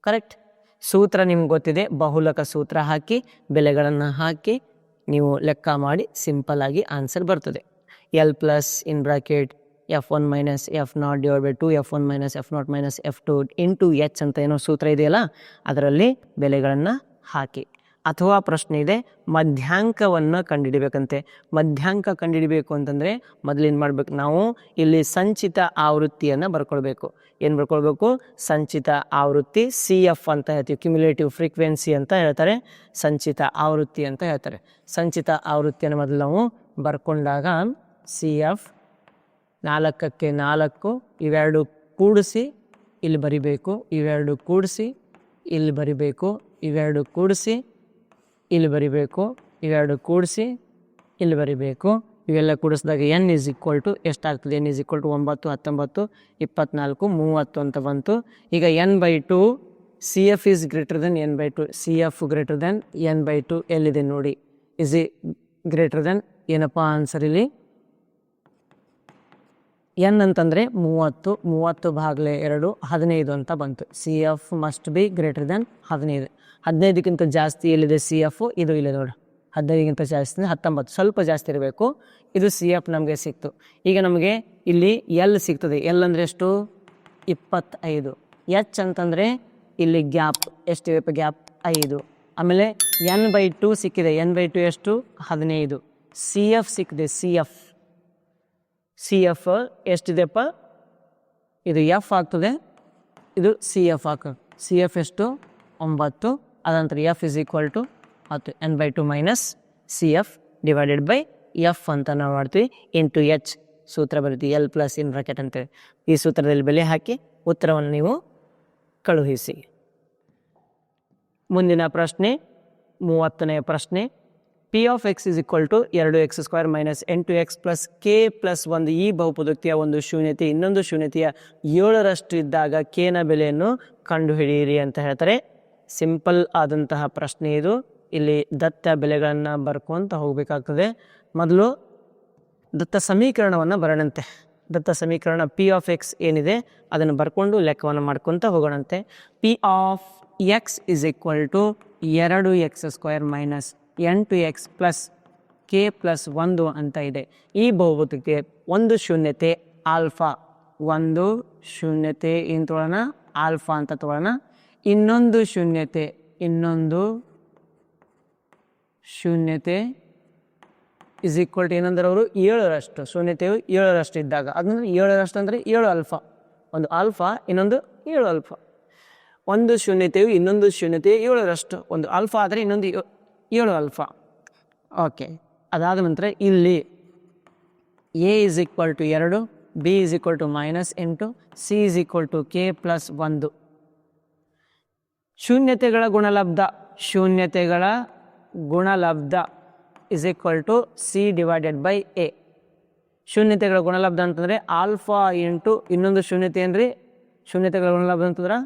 ಕರೆಕ್ಟ್. ಸೂತ್ರ ನಿಮ್ಗೆ ಗೊತ್ತಿದೆ. ಬಹುಲಕ ಸೂತ್ರ ಹಾಕಿ ಬೆಲೆಗಳನ್ನು ಹಾಕಿ ನೀವು ಲೆಕ್ಕ ಮಾಡಿ ಸಿಂಪಲ್ ಆಗಿ ಆನ್ಸರ್ ಬರ್ತದೆ. L plus in bracket F1 minus F0 divide by 2 F1 minus F0 minus F2 into H ಅಂತ ಏನೋ ಸೂತ್ರ ಇದೆಯಲ್ಲ, ಅದರಲ್ಲಿ ಬೆಲೆಗಳನ್ನು ಹಾಕಿ. ಅಥವಾ ಪ್ರಶ್ನೆ ಇದೆ, ಮಧ್ಯಾಂಕವನ್ನು ಕಂಡುಹಿಡಿಬೇಕಂತೆ. ಮಧ್ಯಾಂಕ ಕಂಡುಹಿಡಿಬೇಕು ಅಂತಂದರೆ ಮೊದಲೇನು ಮಾಡಬೇಕು? ನಾವು ಇಲ್ಲಿ ಸಂಚಿತ ಆವೃತ್ತಿಯನ್ನು ಬರ್ಕೊಳ್ಬೇಕು. ಏನು ಬರ್ಕೊಳ್ಬೇಕು? ಸಂಚಿತ ಆವೃತ್ತಿ, CF ಅಂತ ಹೇಳ್ತೀವಿ, ಕ್ಯುಮ್ಯುಲೇಟಿವ್ ಫ್ರೀಕ್ವೆನ್ಸಿ ಅಂತ ಹೇಳ್ತಾರೆ, ಸಂಚಿತ ಆವೃತ್ತಿ ಅಂತ ಹೇಳ್ತಾರೆ. ಸಂಚಿತ ಆವೃತ್ತಿಯನ್ನು ಮೊದಲು ನಾವು ಬರ್ಕೊಂಡಾಗ CF 4ಕ್ಕೆ 4 ಇವೆರಡು ಕೂಡಿಸಿ ಇಲ್ಲಿ ಬರಿಬೇಕು, ಇವೆರಡು ಕೂಡಿಸಿ ಇಲ್ಲಿ ಬರಿಬೇಕು, ಇವೆರಡು ಕೂಡಿಸಿ ಇಲ್ಲಿ ಬರಿಬೇಕು, ಇವೆರಡು ಕೂಡಿಸಿ ಇಲ್ಲಿ ಬರಿಬೇಕು. ಇವೆಲ್ಲ ಕೂಡಿಸಿದಾಗ n ಇಸ್ ಈಕ್ವಲ್ ಟು ಎಷ್ಟಾಗ್ತದೆ? n ಇಸ್ ಈಕ್ವಲ್ ಟು 9, 19, 24, 30 ಅಂತ ಬಂತು. ಈಗ n/2 CF is greater than n/2. CF greater than n/2 ಎಲ್ಲಿದೆ ನೋಡಿ? ಇಸ್ ಗ್ರೇಟರ್ ದೆನ್ ಏನಪ್ಪ ಆನ್ಸರ್ ಇಲ್ಲಿ? n ಅಂತಂದರೆ 30, 30 ಭಾಗಲೆ 2 15 ಅಂತ ಬಂತು. CF must be greater than 15. 15ಕ್ಕಿಂತ ಜಾಸ್ತಿ ಎಲ್ಲಿದೆ CF? ಇದು ಇಲ್ಲ ನೋಡಿ, 15ಗಿಂತ ಜಾಸ್ತಿ 19, ಸ್ವಲ್ಪ ಜಾಸ್ತಿ ಇರಬೇಕು. ಇದು CF ನಮಗೆ ಸಿಕ್ತು. ಈಗ ನಮಗೆ ಇಲ್ಲಿ ಎಲ್ ಸಿಗ್ತದೆ. ಎಲ್ ಅಂದರೆ ಎಷ್ಟು? 25. ಎಚ್ ಅಂತಂದರೆ ಇಲ್ಲಿ ಗ್ಯಾಪ್ ಎಷ್ಟಿವೆ? ಗ್ಯಾಪ್ 5. ಆಮೇಲೆ n/2 ಸಿಕ್ಕಿದೆ. n/2 ಎಷ್ಟು? 15. CF ಸಿಕ್ಕಿದೆ. CF ಎಷ್ಟಿದೆಪ್ಪ? ಇದು F ಆಗ್ತದೆ, ಇದು CF ಆಗ್ತದೆ. CF ಎಷ್ಟು? 9. ಅದಂತರ F is equal to 10. n/2 minus CF divided by F ಅಂತ ನಾವು ಮಾಡ್ತೀವಿ ಇಂಟು ಎಚ್ ಸೂತ್ರ ಬರೀತೀವಿ. ಎಲ್ ಪ್ಲಸ್ ಇನ್ ಬ್ರಾಕೆಟ್ ಅಂತೇಳಿ ಈ ಸೂತ್ರದಲ್ಲಿ ಬೆಲೆ ಹಾಕಿ ಉತ್ತರವನ್ನು ನೀವು ಕಳುಹಿಸಿ. ಮುಂದಿನ ಪ್ರಶ್ನೆ 30ನೇ ಪ್ರಶ್ನೆ. P(x) is equal to 2x² minus 8x plus k plus 1 ಈ ಬಹುಪದೋಕ್ತಿಯ ಒಂದು ಶೂನ್ಯತೆ ಇನ್ನೊಂದು ಶೂನ್ಯತೆಯ 7ರಷ್ಟು ಇದ್ದಾಗ k ನ ಬೆಲೆಯನ್ನು ಕಂಡುಹಿಡಿಯಿರಿ ಅಂತ ಹೇಳ್ತಾರೆ. ಸಿಂಪಲ್ ಆದಂತಹ ಪ್ರಶ್ನೆ ಇದು. ಇಲ್ಲಿ ದತ್ತ ಬೆಲೆಗಳನ್ನು ಬರ್ಕೊಂತ ಹೋಗಬೇಕಾಗ್ತದೆ. ಮೊದಲು ದತ್ತ ಸಮೀಕರಣವನ್ನು ಬರೋಣಂತೆ. ದತ್ತ ಸಮೀಕರಣ P(x) ಏನಿದೆ ಅದನ್ನು ಬರ್ಕೊಂಡು ಲೆಕ್ಕವನ್ನು ಮಾಡ್ಕೊತ ಹೋಗೋಣಂತೆ. P(x) is equal to 2x² minus 8x plus k plus 1 ಅಂತ ಇದೆ. ಈ ಬಹುಪದೋಕ್ತಿಗೆ ಒಂದು ಶೂನ್ಯತೆ ಆಲ್ಫಾ, ಒಂದು ಶೂನ್ಯತೆ ಏನು ತೊಗೊಳ್ಳೋಣ? ಆಲ್ಫಾ ಅಂತ ತೊಗೊಳ್ಳೋಣ. ಇನ್ನೊಂದು ಶೂನ್ಯತೆ ಇಸ್ ಈಕ್ವಲ್ ಟು ಏನಂದ್ರೆ ಅವರು 7ರಷ್ಟು, ಶೂನ್ಯತೆಯು 7ರಷ್ಟು ಇದ್ದಾಗ ಅದಂದ್ರೆ 7ರಷ್ಟು ಅಂದರೆ 7 ಆಲ್ಫಾ. ಒಂದು ಆಲ್ಫಾ, ಇನ್ನೊಂದು 7 ಆಲ್ಫಾ. ಒಂದು ಶೂನ್ಯತೆಯು ಇನ್ನೊಂದು ಶೂನ್ಯತೆಯು 7ರಷ್ಟು, ಒಂದು ಆಲ್ಫಾ ಆದರೆ ಇನ್ನೊಂದು 7 ಆಲ್ಫಾ. ಓಕೆ, ಅದಾದ ನಂತರ ಇಲ್ಲಿ A is equal to 2, B is equal to -8, C is equal to k plus 1. ಶೂನ್ಯತೆಗಳ ಗುಣಲಬ್ಧ is equal to C divided by A. ಶೂನ್ಯತೆಗಳ ಗುಣಲಬ್ಧ ಅಂತಂದರೆ ಆಲ್ಫಾ ಇಂಟು ಇನ್ನೊಂದು ಶೂನ್ಯತೆ ಏನ್ರಿ? ಶೂನ್ಯತೆಗಳ ಗುಣಲಬ್ಧ ಅಂತಂದ್ರೆ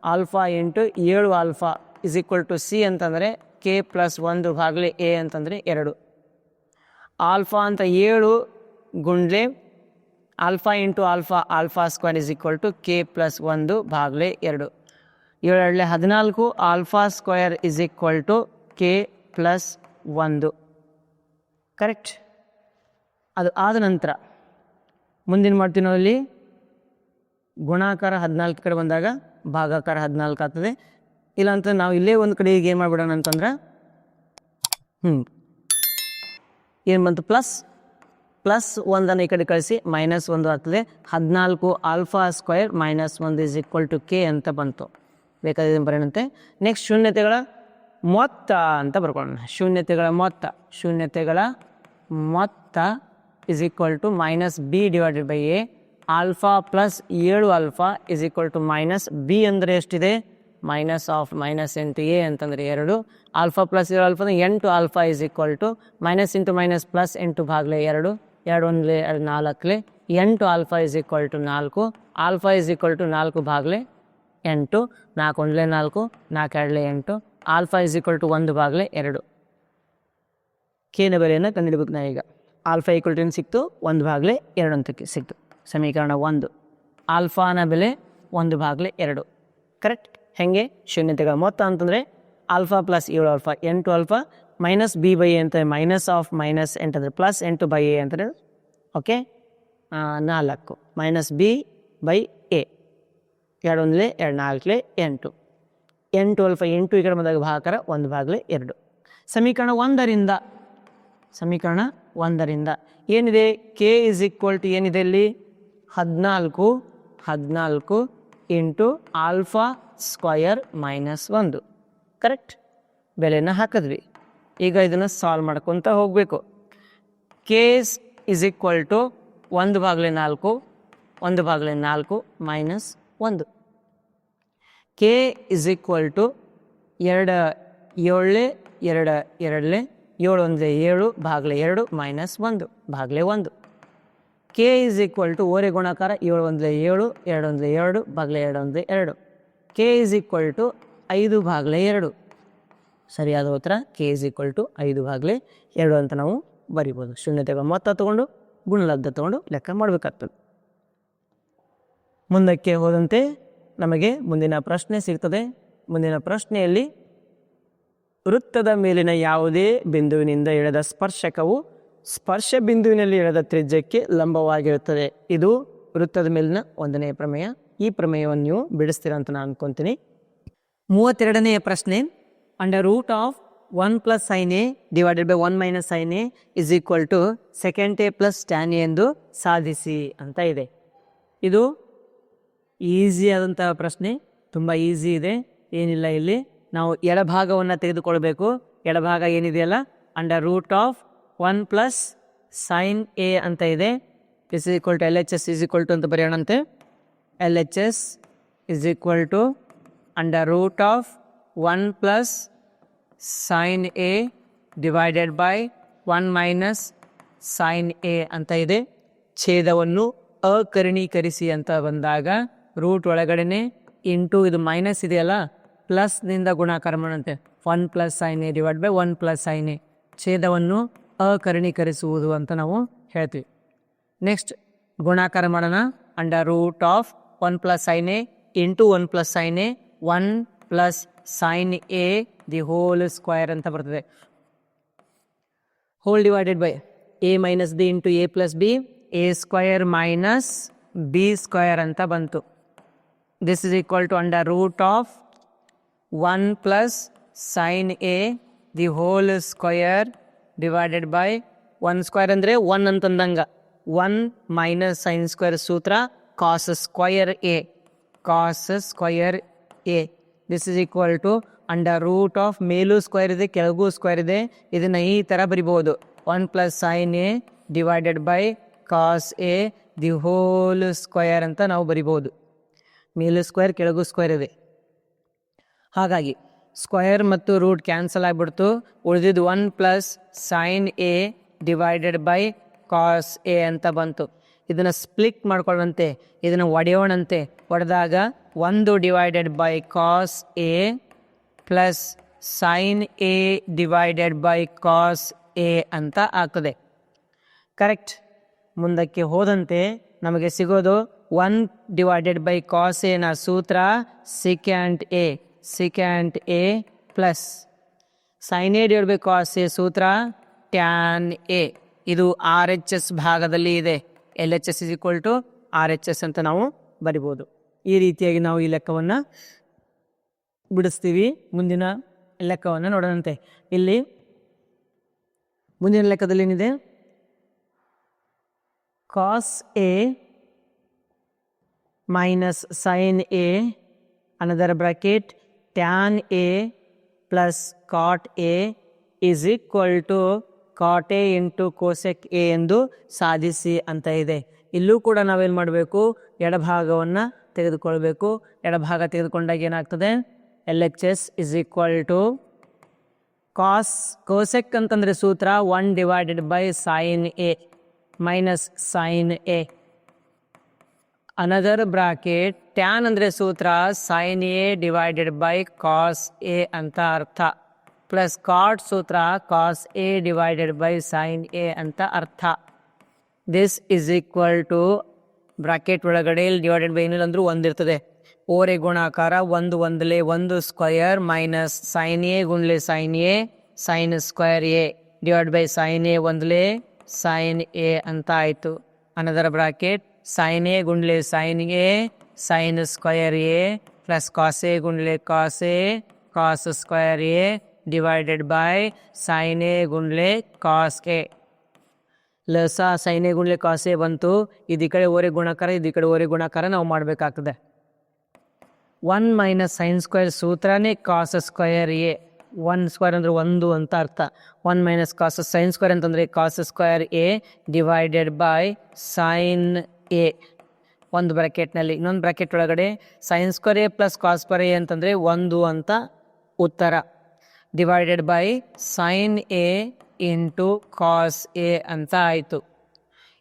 alpha into 7 alpha is equal to C ಅಂತಂದರೆ k ಪ್ಲಸ್ 1 ಭಾಗಲೆ ಎ ಅಂತಂದರೆ 2. ಆಲ್ಫಾ ಅಂತ 7 ಗುಂಡ್ಲೆ alpha into alpha alpha square is equal to k plus 1 ಭಾಗಲೆ 2. 7 14 alpha square is equal to k plus 1. Correct. ಅದು ಆದ ನಂತರ ಮುಂದಿನ ಮಾಡ್ತೀವಿ ನಾವು ಇಲ್ಲಿ ಗುಣಾಕಾರ 14 ಕಡೆ ಬಂದಾಗ ಭಾಗಾಕಾರ 14 ಆಗ್ತದೆ. ಇಲ್ಲಾಂತ ನಾವು ಇಲ್ಲೇ ಒಂದು ಕಡೆ ಈಗ ಏನು ಮಾಡಿಬಿಡೋಣ ಅಂತಂದ್ರೆ ಏನು ಬಂತು ಪ್ಲಸ್ 1 ಈ ಕಡೆ ಕಳಿಸಿ -1 ಆಗ್ತದೆ. 14 alpha square -1 is equal to k ಅಂತ ಬಂತು. ಬೇಕಾದ್ರೆ ಬರೋಣಂತೆ. ನೆಕ್ಸ್ಟ್ ಶೂನ್ಯತೆಗಳ ಮೊತ್ತ ಅಂತ ಬರ್ಕೊಳ್ಳೋಣ. ಶೂನ್ಯತೆಗಳ ಮೊತ್ತ is equal to -b divided by a. Alpha plus 7 alpha is equal to -b ಅಂದರೆ ಎಷ್ಟಿದೆ? -8a ಅಂತಂದರೆ 2. Alpha plus 7 alpha 8 alpha is equal to -+8 ಭಾಗಲೆ 2. 2 1 4 8 alpha is equal to 4. Alpha is equal to 4 ಭಾಗಲೆ 8. 4 1 4 4 2 8. ಆಲ್ಫಾ ಇಸ್ ಈಕ್ವಲ್ ಟು 1 ಭಾಗಲೆ 2. ಕೇನ ಬೆಲೆಯನ್ನು ಕಂಡುಹಿಡಬೇಕು ನಾವು ಈಗ. ಆಲ್ಫಾ ಈಕ್ವಲ್ ಟು ಏನು ಸಿಕ್ತು? 1 ಭಾಗಲೆ 2 ಅಂತಕ್ಕೆ ಸಿಕ್ತು. ಸಮೀಕರಣ 1. ಆಲ್ಫಾನ ಬೆಲೆ 1 ಭಾಗಲೆ 2. ಕರೆಕ್ಟ್. ಹೇಗೆ? ಶೂನ್ಯತೆಗಳ ಮೊತ್ತ ಅಂತಂದರೆ alpha plus 7 alpha 8 alpha -b by A ಅಂತ -8 ಅಂದರೆ +8 ಬೈ ಎ ಅಂತಾರೆ. Okay, 4 -b by A. 2 1 2 4 8. 8 alpha 8 ಈ ಕಡೆ ಬಂದಾಗ ಭಾಗಾಕಾರ 1 ಭಾಗಲೆ 2. ಸಮೀಕರಣ 1ರಿಂದ ಏನಿದೆ? ಕೆ ಇಸ್ ಈಕ್ವಲ್ ಟು ಏನಿದೆ ಇಲ್ಲಿ? 14 ಇಂಟು ಆಲ್ಫಾ ಸ್ಕ್ವಯರ್ -1. ಕರೆಕ್ಟ್. ಬೆಲೆಯನ್ನು ಹಾಕಿದ್ವಿ. ಈಗ ಇದನ್ನು ಸಾಲ್ವ್ ಮಾಡ್ಕೊತ ಹೋಗಬೇಕು. ಕೆ ಇಸ್ ಈಕ್ವಲ್ ಟು 1 ಭಾಗಲೆ 4 -1. ಕೆ ಇಸ್ ಈಕ್ವಲ್ ಟು 2 7 2 2 7 1 7 ಭಾಗಲೆ 2 -1 ಭಾಗಲೆ 1. ಕೆ ಇಸ್ ಈಕ್ವಲ್ ಟು ಓರೆ ಗುಣಾಕಾರ 7 1 7 2 1 2 ಭಾಗಲೆ 2 1 2. ಕೆ ಇಸ್ ಈಕ್ವಲ್ ಟು 5 ಭಾಗಲೆ 2. ಸರಿಯಾದ ಉತ್ತರ ಕೆ ಇಸ್ ಈಕ್ವಲ್ ಟು 5 ಭಾಗಲೆ 2 ಅಂತ ನಾವು ಬರಿಬೋದು. ಶೂನ್ಯತೆಗಳ ಮೊತ್ತ ತೊಗೊಂಡು ಗುಣಲಬ್ಧ ತೊಗೊಂಡು ಲೆಕ್ಕ ಮಾಡಬೇಕಾಗ್ತದೆ. ಮುಂದಕ್ಕೆ ಹೋದಂತೆ ನಮಗೆ ಮುಂದಿನ ಪ್ರಶ್ನೆ ಸಿಗ್ತದೆ. ಮುಂದಿನ ಪ್ರಶ್ನೆಯಲ್ಲಿ ವೃತ್ತದ ಮೇಲಿನ ಯಾವುದೇ ಬಿಂದುವಿನಿಂದ ಎಳೆದ ಸ್ಪರ್ಶಕವು ಸ್ಪರ್ಶ ಬಿಂದುವಿನಲ್ಲಿ ಎಳೆದ ತ್ರಿಜ್ಯಕ್ಕೆ ಲಂಬವಾಗಿರುತ್ತದೆ. ಇದು ವೃತ್ತದ ಮೇಲಿನ 1ನೇ ಪ್ರಮೇಯ. ಈ ಪ್ರಮೇಯವನ್ನು ನೀವು ಬಿಡಿಸ್ತೀರ ಅಂತ ನಾನು ಅನ್ಕೊತೀನಿ. 32ನೆಯ ಪ್ರಶ್ನೆ, √1 + sin a divided by 1 - sin a is equal to secant a + tan a ಎಂದು ಸಾಧಿಸಿ ಅಂತ ಇದೆ. ಇದು ಈಸಿ ಆದಂತಹ ಪ್ರಶ್ನೆ, ತುಂಬ ಈಸಿ ಇದೆ, ಏನಿಲ್ಲ. ಇಲ್ಲಿ ನಾವು ಎಡಭಾಗವನ್ನು ತೆಗೆದುಕೊಳ್ಬೇಕು. ಎಡಭಾಗ ಏನಿದೆಯಲ್ಲ √1 + sin a ಅಂತ ಇದೆ. This is equal to LHS is equal to ಅಂತ ಬರೆಯೋಣಂತೆ. LHS is equal to √1 + sin a divided by 1 - sin a ಅಂತ ಇದೆ. ಛೇದವನ್ನು ಅಕರ್ಣೀಕರಿಸಿ ಅಂತ ಬಂದಾಗ ರೂಟ್ ಒಳಗಡೆನೆ ಇಂಟು ಇದು ಮೈನಸ್ ಇದೆಯಲ್ಲ ಪ್ಲಸ್ನಿಂದ ಗುಣಾಕಾರ ಮಾಡಂತೆ. 1 + sin a divide by 1 + sin a. ಛೇದವನ್ನು ಅಕರ್ಣೀಕರಿಸುವುದು ಅಂತ ನಾವು ಹೇಳ್ತೀವಿ. ನೆಕ್ಸ್ಟ್ ಗುಣಾಕಾರ ಮಾಡೋಣ. √1 + sin a into 1 + sin a 1 + sin a the whole square ಅಂತ ಬರ್ತದೆ. Whole divided by a - b into a + b a square minus b square ಅಂತ ಬಂತು. This is equal to √1 + sin a the whole square divided by 1 square ಅಂದರೆ 1 ಅಂತಂದಂಗ 1 - sin square ಸೂತ್ರ cos square a. This is equal to √ ಮೇಲೂ square ಇದೆ ಕೆಳಗೂ square ಇದೆ. ಇದನ್ನು ಈ ಥರ ಬರಿಬೋದು. 1 + sin a divided by cos a the whole square ಅಂತ ನಾವು ಬರಿಬೋದು. ಮೇಲೂ ಸ್ಕ್ವೇರ್ ಕೆಳಗೂ ಸ್ಕ್ವೇರ್ ಇದೆ, ಹಾಗಾಗಿ ಸ್ಕ್ವೇರ್ ಮತ್ತು ರೂಟ್ ಕ್ಯಾನ್ಸಲ್ ಆಗಿಬಿಡ್ತು. ಉಳಿದಿದ್ದು 1 + sin a divided by cos a ಅಂತ ಬಂತು. ಇದನ್ನು ಸ್ಪ್ಲಿಟ್ ಮಾಡ್ಕೊಳ್ಳೋಣಂತೆ, ಇದನ್ನು ಒಡೆಯೋಣಂತೆ. ಒಡೆದಾಗ 1 divided by cos a plus sin a divided by cos a ಅಂತ ಆಗ್ತದೆ. ಕರೆಕ್ಟ್. ಮುಂದಕ್ಕೆ ಹೋದಂತೆ ನಮಗೆ ಸಿಗೋದು 1 ಡಿವೈಡೆಡ್ ಬೈ ಕಾಸ್ ಎನ ಸೂತ್ರ secant a plus sine a divide by cos a ಸೂತ್ರ ಟ್ಯಾನ್ ಎ. ಇದು RHS ಭಾಗದಲ್ಲಿ ಇದೆ. LHS is equal to RHS ಅಂತ ನಾವು ಬರಿಬೋದು. ಈ ರೀತಿಯಾಗಿ ನಾವು ಈ ಲೆಕ್ಕವನ್ನು ಬಿಡಿಸ್ತೀವಿ. ಮುಂದಿನ ಲೆಕ್ಕವನ್ನು ನೋಡೋಣಂತೆ. ಇಲ್ಲಿ ಮುಂದಿನ ಲೆಕ್ಕದಲ್ಲಿ ಏನಿದೆ, cos a minus sine A another bracket tan a plus cot a is equal to cot a into cosec a ಎಂದು ಸಾಧಿಸಿ ಅಂತ ಇದೆ. ಇಲ್ಲೂ ಕೂಡ ನಾವೇನು ಮಾಡಬೇಕು, ಎಡಭಾಗವನ್ನು ತೆಗೆದುಕೊಳ್ಬೇಕು. ಎಡಭಾಗ ತೆಗೆದುಕೊಂಡಾಗ ಏನಾಗ್ತದೆ, LHS is equal to cosec ಅಂತಂದರೆ ಸೂತ್ರ 1 divided by sine A minus sine A another bracket tan ಅಂದರೆ ಸೂತ್ರ sine A divided by cos A ಅಂತ ಅರ್ಥ, ಪ್ಲಸ್ ಕಾಟ್ ಸೂತ್ರ cos A divided by sine A ಅಂತ ಅರ್ಥ. This is equal to bracket ಒಳಗಡೆ ಡಿವೈಡೆಡ್ ಬೈ ಏನಿಲ್ಲ ಅಂದರೂ ಒಂದಿರ್ತದೆ. ಓರೆ ಗುಣಾಕಾರ 1 1 1 ಸ್ಕ್ವಯರ್ ಮೈನಸ್ ಸೈನ್ ಎ ಗುಂಡ್ಲೆ sine A sine square A divide by sine A 1 sine A ಅಂತ ಆಯಿತು. ಅನದರ್ ಬ್ರಾಕೆಟ್ ಸೈನ್ ಎ ಗುಂಡ್ಲೆ sine A sine square A plus cos A ಗುಂಡ್ಲೆ cos A cos square A divided by sine A ಗುಂಡ್ಲೆ cos A. ಲಸ sine A ಗುಂಡ್ಲೆ cos A ಬಂತು. ಇದು ಈ ಕಡೆ ಓರೆ ಗುಣಾಕಾರ, ಇದು ಈ ಕಡೆ ಓರೆ ಗುಣಾಕಾರ ನಾವು ಮಾಡಬೇಕಾಗ್ತದೆ. 1 ಮೈನಸ್ ಸೈನ್ ಸ್ಕ್ವೇರ್ ಸೂತ್ರನೇ ಕಾಸ್ ಸ್ಕ್ವಯರ್ ಎ. 1 ಸ್ಕ್ವೇರ್ ಅಂದರೆ 1 ಅಂತ ಅರ್ಥ. 1 ಮೈನಸ್ ಕಾಸ್ ಸೈನ್ ಸ್ಕ್ವೇರ್ ಅಂತಂದರೆ cos square a divided by sine a ಒಂದು ಬ್ರ್ಯಾಕೆಟ್ನಲ್ಲಿ. ಇನ್ನೊಂದು ಬ್ರ್ಯಾಕೆಟ್ ಒಳಗಡೆ sine square a plus cos square a ಅಂತಂದರೆ 1 ಅಂತ ಉತ್ತರ, divided by sine a into cos A ಅಂತ ಆಯಿತು.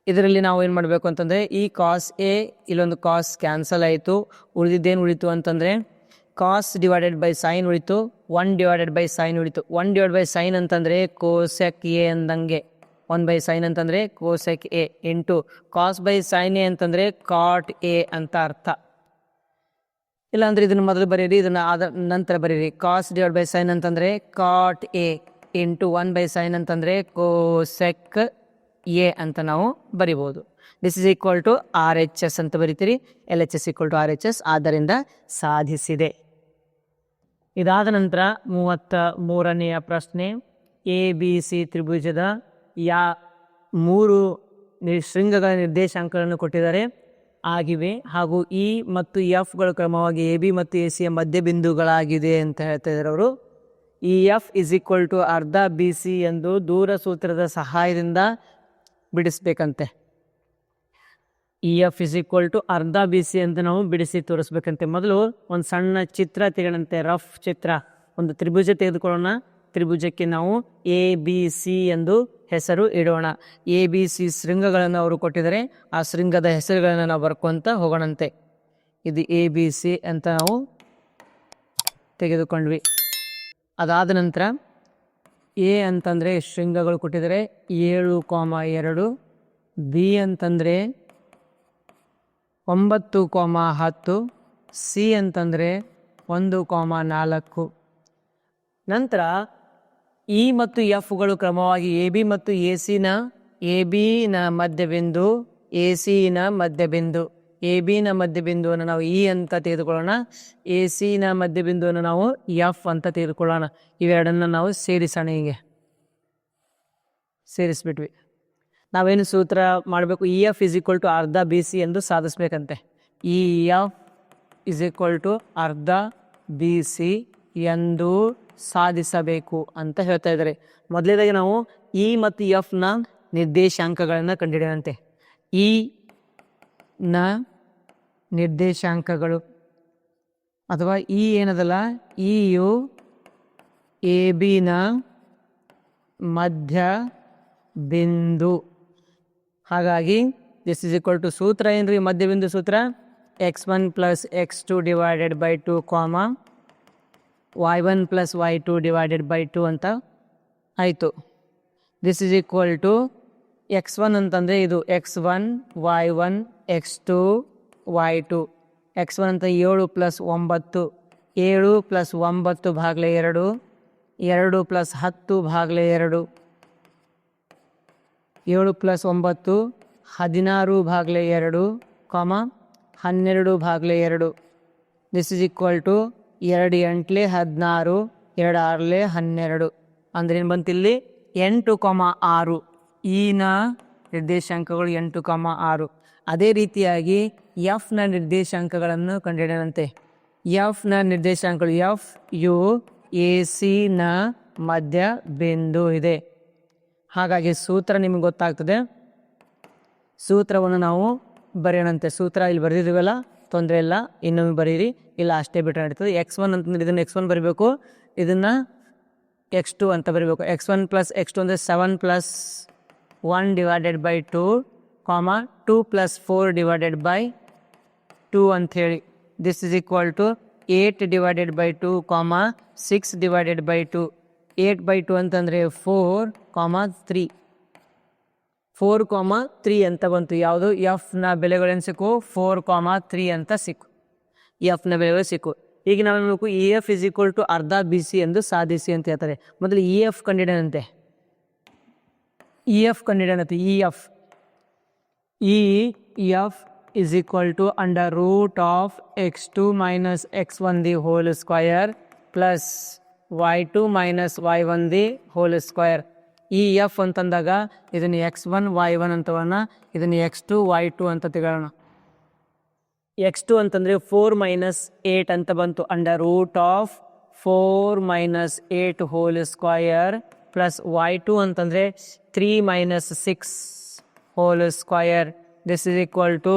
ಇದರಲ್ಲಿ ನಾವು ಏನು ಮಾಡಬೇಕು ಅಂತಂದರೆ, ಈ ಕಾಸ್ ಎ ಇಲ್ಲೊಂದು ಕಾಸ್ ಕ್ಯಾನ್ಸಲ್ ಆಯಿತು. ಉಳಿದಿದ್ದೇನು ಉಳಿತು ಅಂತಂದರೆ ಕಾಸ್ ಡಿವೈಡೆಡ್ ಬೈ ಸೈನ್ ಉಳಿತು, 1 ಡಿವೈಡೆಡ್ ಬೈ ಸೈನ್ ಉಳಿತು. 1 ಡಿವೈಡ್ ಬೈ ಸೈನ್ ಅಂತಂದರೆ ಕೋಸೆಕ್ ಎ ಅಂದಂಗೆ, 1 ಬೈ ಸೈನ್ ಅಂತಂದರೆ cosec a into cos by sine a ಅಂತಂದರೆ ಕಾಟ್ ಎ ಅಂತ ಅರ್ಥ. ಇಲ್ಲಾಂದರೆ ಇದನ್ನು ಮೊದಲು ಬರೀರಿ, ಇದನ್ನು ಆದ ನಂತರ ಬರೀರಿ. ಕಾಸ್ ಡಿವೈಡ್ ಬೈ ಸೈನ್ ಅಂತಂದರೆ cot a into 1 by sine ಅಂತಂದರೆ ಕೋಸೆಕ್ ಎ ಅಂತ ನಾವು ಬರಿಬೋದು. This is equal to RHS ಅಂತ ಬರಿತೀರಿ. LHS equal to RHS. ಆದ್ದರಿಂದ ಸಾಧಿಸಿದೆ. ಇದಾದ ನಂತರ 33ನೆಯ ಪ್ರಶ್ನೆ, ABC ತ್ರಿಭುಜದ 3 ಶೃಂಗಗಳ ನಿರ್ದೇಶಾಂಕಗಳನ್ನು ಕೊಟ್ಟಿದ್ದಾರೆ ಆಗಿವೆ ಹಾಗೂ E ಮತ್ತು Fಗಳು ಕ್ರಮವಾಗಿ AB ಮತ್ತು ACಯ ಮಧ್ಯಬಿಂದುಗಳಾಗಿದೆ ಅಂತ ಹೇಳ್ತಾ ಇದ್ದಾರೆ ಅವರು. EF ಇಸ್ ಈಕ್ವಲ್ ಟು ಅರ್ಧ BC ಎಂದು ದೂರ ಸೂತ್ರದ ಸಹಾಯದಿಂದ ಬಿಡಿಸ್ಬೇಕಂತೆ. EF ಇಸ್ ಈಕ್ವಲ್ ಟು ಅರ್ಧ BC ಅಂತ ನಾವು ಬಿಡಿಸಿ ತೋರಿಸ್ಬೇಕಂತೆ. ಮೊದಲು ಒಂದು ಸಣ್ಣ ಚಿತ್ರ ತೆಗೆದಂತೆ, ರಫ್ ಚಿತ್ರ. ಒಂದು ತ್ರಿಭುಜ ತೆಗೆದುಕೊಳ್ಳೋಣ. ತ್ರಿಭುಜಕ್ಕೆ ನಾವು ABC ಎಂದು ಹೆಸರು ಇಡೋಣ. ABC ಶೃಂಗಗಳನ್ನು ಅವರು ಕೊಟ್ಟಿದ್ದಾರೆ. ಆ ಶೃಂಗದ ಹೆಸರುಗಳನ್ನು ನಾವು ಬರ್ಕೊಂತ ಹೋಗೋಣಂತೆ. ಇದು ABC ಅಂತ ನಾವು ತೆಗೆದುಕೊಂಡ್ವಿ. ಅದಾದ ನಂತರ ಎ ಅಂತಂದರೆ ಶೃಂಗಗಳು ಕೊಟ್ಟಿದ್ದಾರೆ 7,2, ಬಿ ಅಂತಂದರೆ 9,10, ಸಿ ಅಂತಂದರೆ 1,4. ನಂತರ ಇ ಮತ್ತು ಎಫ್ಗಳು ಕ್ರಮವಾಗಿ ಎ ಬಿ ಮತ್ತು ಎ ಬಿನ ಮಧ್ಯಬಿಂದು, ಎ ಸಿನ ಮಧ್ಯಬಿಂದು. ಎ ಬಿನ ಮಧ್ಯಬಿಂದುವನ್ನು ನಾವು ಇ ಅಂತ ತೆಗೆದುಕೊಳ್ಳೋಣ, ಎ ಸಿನ ಮಧ್ಯಬಿಂದುವನ್ನು ನಾವು ಎಫ್ ಅಂತ ತೆಗೆದುಕೊಳ್ಳೋಣ. ಇವೆರಡನ್ನು ನಾವು ಸೇರಿಸೋಣ. ಹೀಗೆ ಸೇರಿಸ್ಬಿಟ್ವಿ. ನಾವೇನು ಸೂತ್ರ ಮಾಡಬೇಕು, E F is equal to ಅರ್ಧ ಬಿ ಸಿ ಎಂದು ಸಾಧಿಸ್ಬೇಕಂತೆ. E F is equal to ಅರ್ಧ ಬಿ ಸಿ ಎಂದು ಸಾಧಿಸಬೇಕು ಅಂತ ಹೇಳ್ತಾ ಇದ್ದಾರೆ. ಮೊದಲೇದಾಗಿ ನಾವು ಇ ಮತ್ತು ಎಫ್ನ ನಿರ್ದೇಶಾಂಕಗಳನ್ನು ಕಂಡುಹಿಡಿಯೋಣಂತೆ. ಇ ನ ನಿರ್ದೇಶಾಂಕಗಳು ಅಥವಾ ಇ ಏನದಲ್ಲ, ಇಯು ಎ ಬಿನ ಮಧ್ಯ ಬಿಂದು. ಹಾಗಾಗಿ ದಿಸ್ ಇಸ್ ಈಕ್ವಲ್ ಟು ಸೂತ್ರ ಏನ್ರಿ, ಮಧ್ಯಬಿಂದು ಸೂತ್ರ x1 plus x2 divided by 2 ಕಾಮ y1 plus y2 divided by 2 ಅಂತ ಆಯಿತು. This is equal to x1 ಅಂತಂದರೆ ಇದು x1 y1 x2 y2. x1 ಅಂತ 7 + 9 7 + 9 ಭಾಗಲೆ 2 2 + 10 ಭಾಗಲೆ 2 7 + 9 16 ಭಾಗಲೆ 2 12 ಭಾಗಲೆ 2. This is equal to 2 8 16 2 6 12. ಅಂದ್ರೆ ಏನು ಬಂತಿಲ್ಲಿ 8, 6 ಈನ ನಿರ್ದೇಶಾಂಕಗಳು 8, 6. ಅದೇ ರೀತಿಯಾಗಿ ಎಫ್ನ ನಿರ್ದೇಶಾಂಕಗಳನ್ನು ಕಂಡುಹಿಡಿಯಂತೆ. ಎಫ್ನ ನಿರ್ದೇಶಾಂಕಗಳು ಎಫ್ ಯು ಎ ಸಿನ ಮಧ್ಯ ಬಿಂದು ಇದೆ. ಹಾಗಾಗಿ ಸೂತ್ರ ನಿಮಗೆ ಗೊತ್ತಾಗ್ತದೆ. ಸೂತ್ರವನ್ನು ನಾವು ಬರೆಯೋಣಂತೆ. ಸೂತ್ರ ಇಲ್ಲಿ ಬರೆದಿದ್ದೀವಲ್ಲ, ತೊಂದರೆ ಇಲ್ಲ, ಇನ್ನೊಮ್ಮೆ ಬರೀರಿ, ಇಲ್ಲ ಅಷ್ಟೇ ಬಿಟ್ಟರೆ ನಡೀತದೆ. x1 ಅಂತಂದ್ರೆ ಇದನ್ನು x1 ಬರೀಬೇಕು, ಇದನ್ನು x2 ಅಂತ ಬರೀಬೇಕು. x1 + x2 ಅಂದರೆ 7 + 1 / 2, 2 + 4 / 2 ಅಂಥೇಳಿ. This is equal to 8 / 2, 6 / 2. 8/2 ಅಂತಂದರೆ 4, 3 4, 3 ಅಂತ ಬಂತು. ಯಾವುದು ಎಫ್ನ ಬೆಲೆಗಳೇನು ಸಿಕ್ಕು? 4, 3 ಅಂತ ಸಿಕ್ಕು. ಎಫ್ನ ಬೆಲೆಗಳು ಸಿಕ್ಕು. ಈಗ ನಾವು ನೋಡಬೇಕು E F is equal to ಅರ್ಧ ಬಿ ಸಿ ಎಂದು ಸಾಧಿಸಿ ಅಂತ ಹೇಳ್ತಾರೆ. ಮೊದಲು ಇ ಎಫ್ ಕಂಡಿಡನಂತೆ. ಇ ಎಫ್ ಕಂಡಿಡನಂತೆ. E F is equal to √of x2 - x1 the whole square plus y2 - y1 the whole square. E F ಅಂತಂದಾಗ ಇದನ್ನು x1 y1 ಅಂತವನ್ನ, ಇದನ್ನು x2 y2 ಅಂತ ತೆಗೊಳ್ಳೋಣ. x2 ಅಂತಂದರೆ 4 - 8 ಅಂತ ಬಂತು. √of 4 - 8 hole square plus y2 ಅಂತಂದರೆ 3 - 6 whole square. This is equal to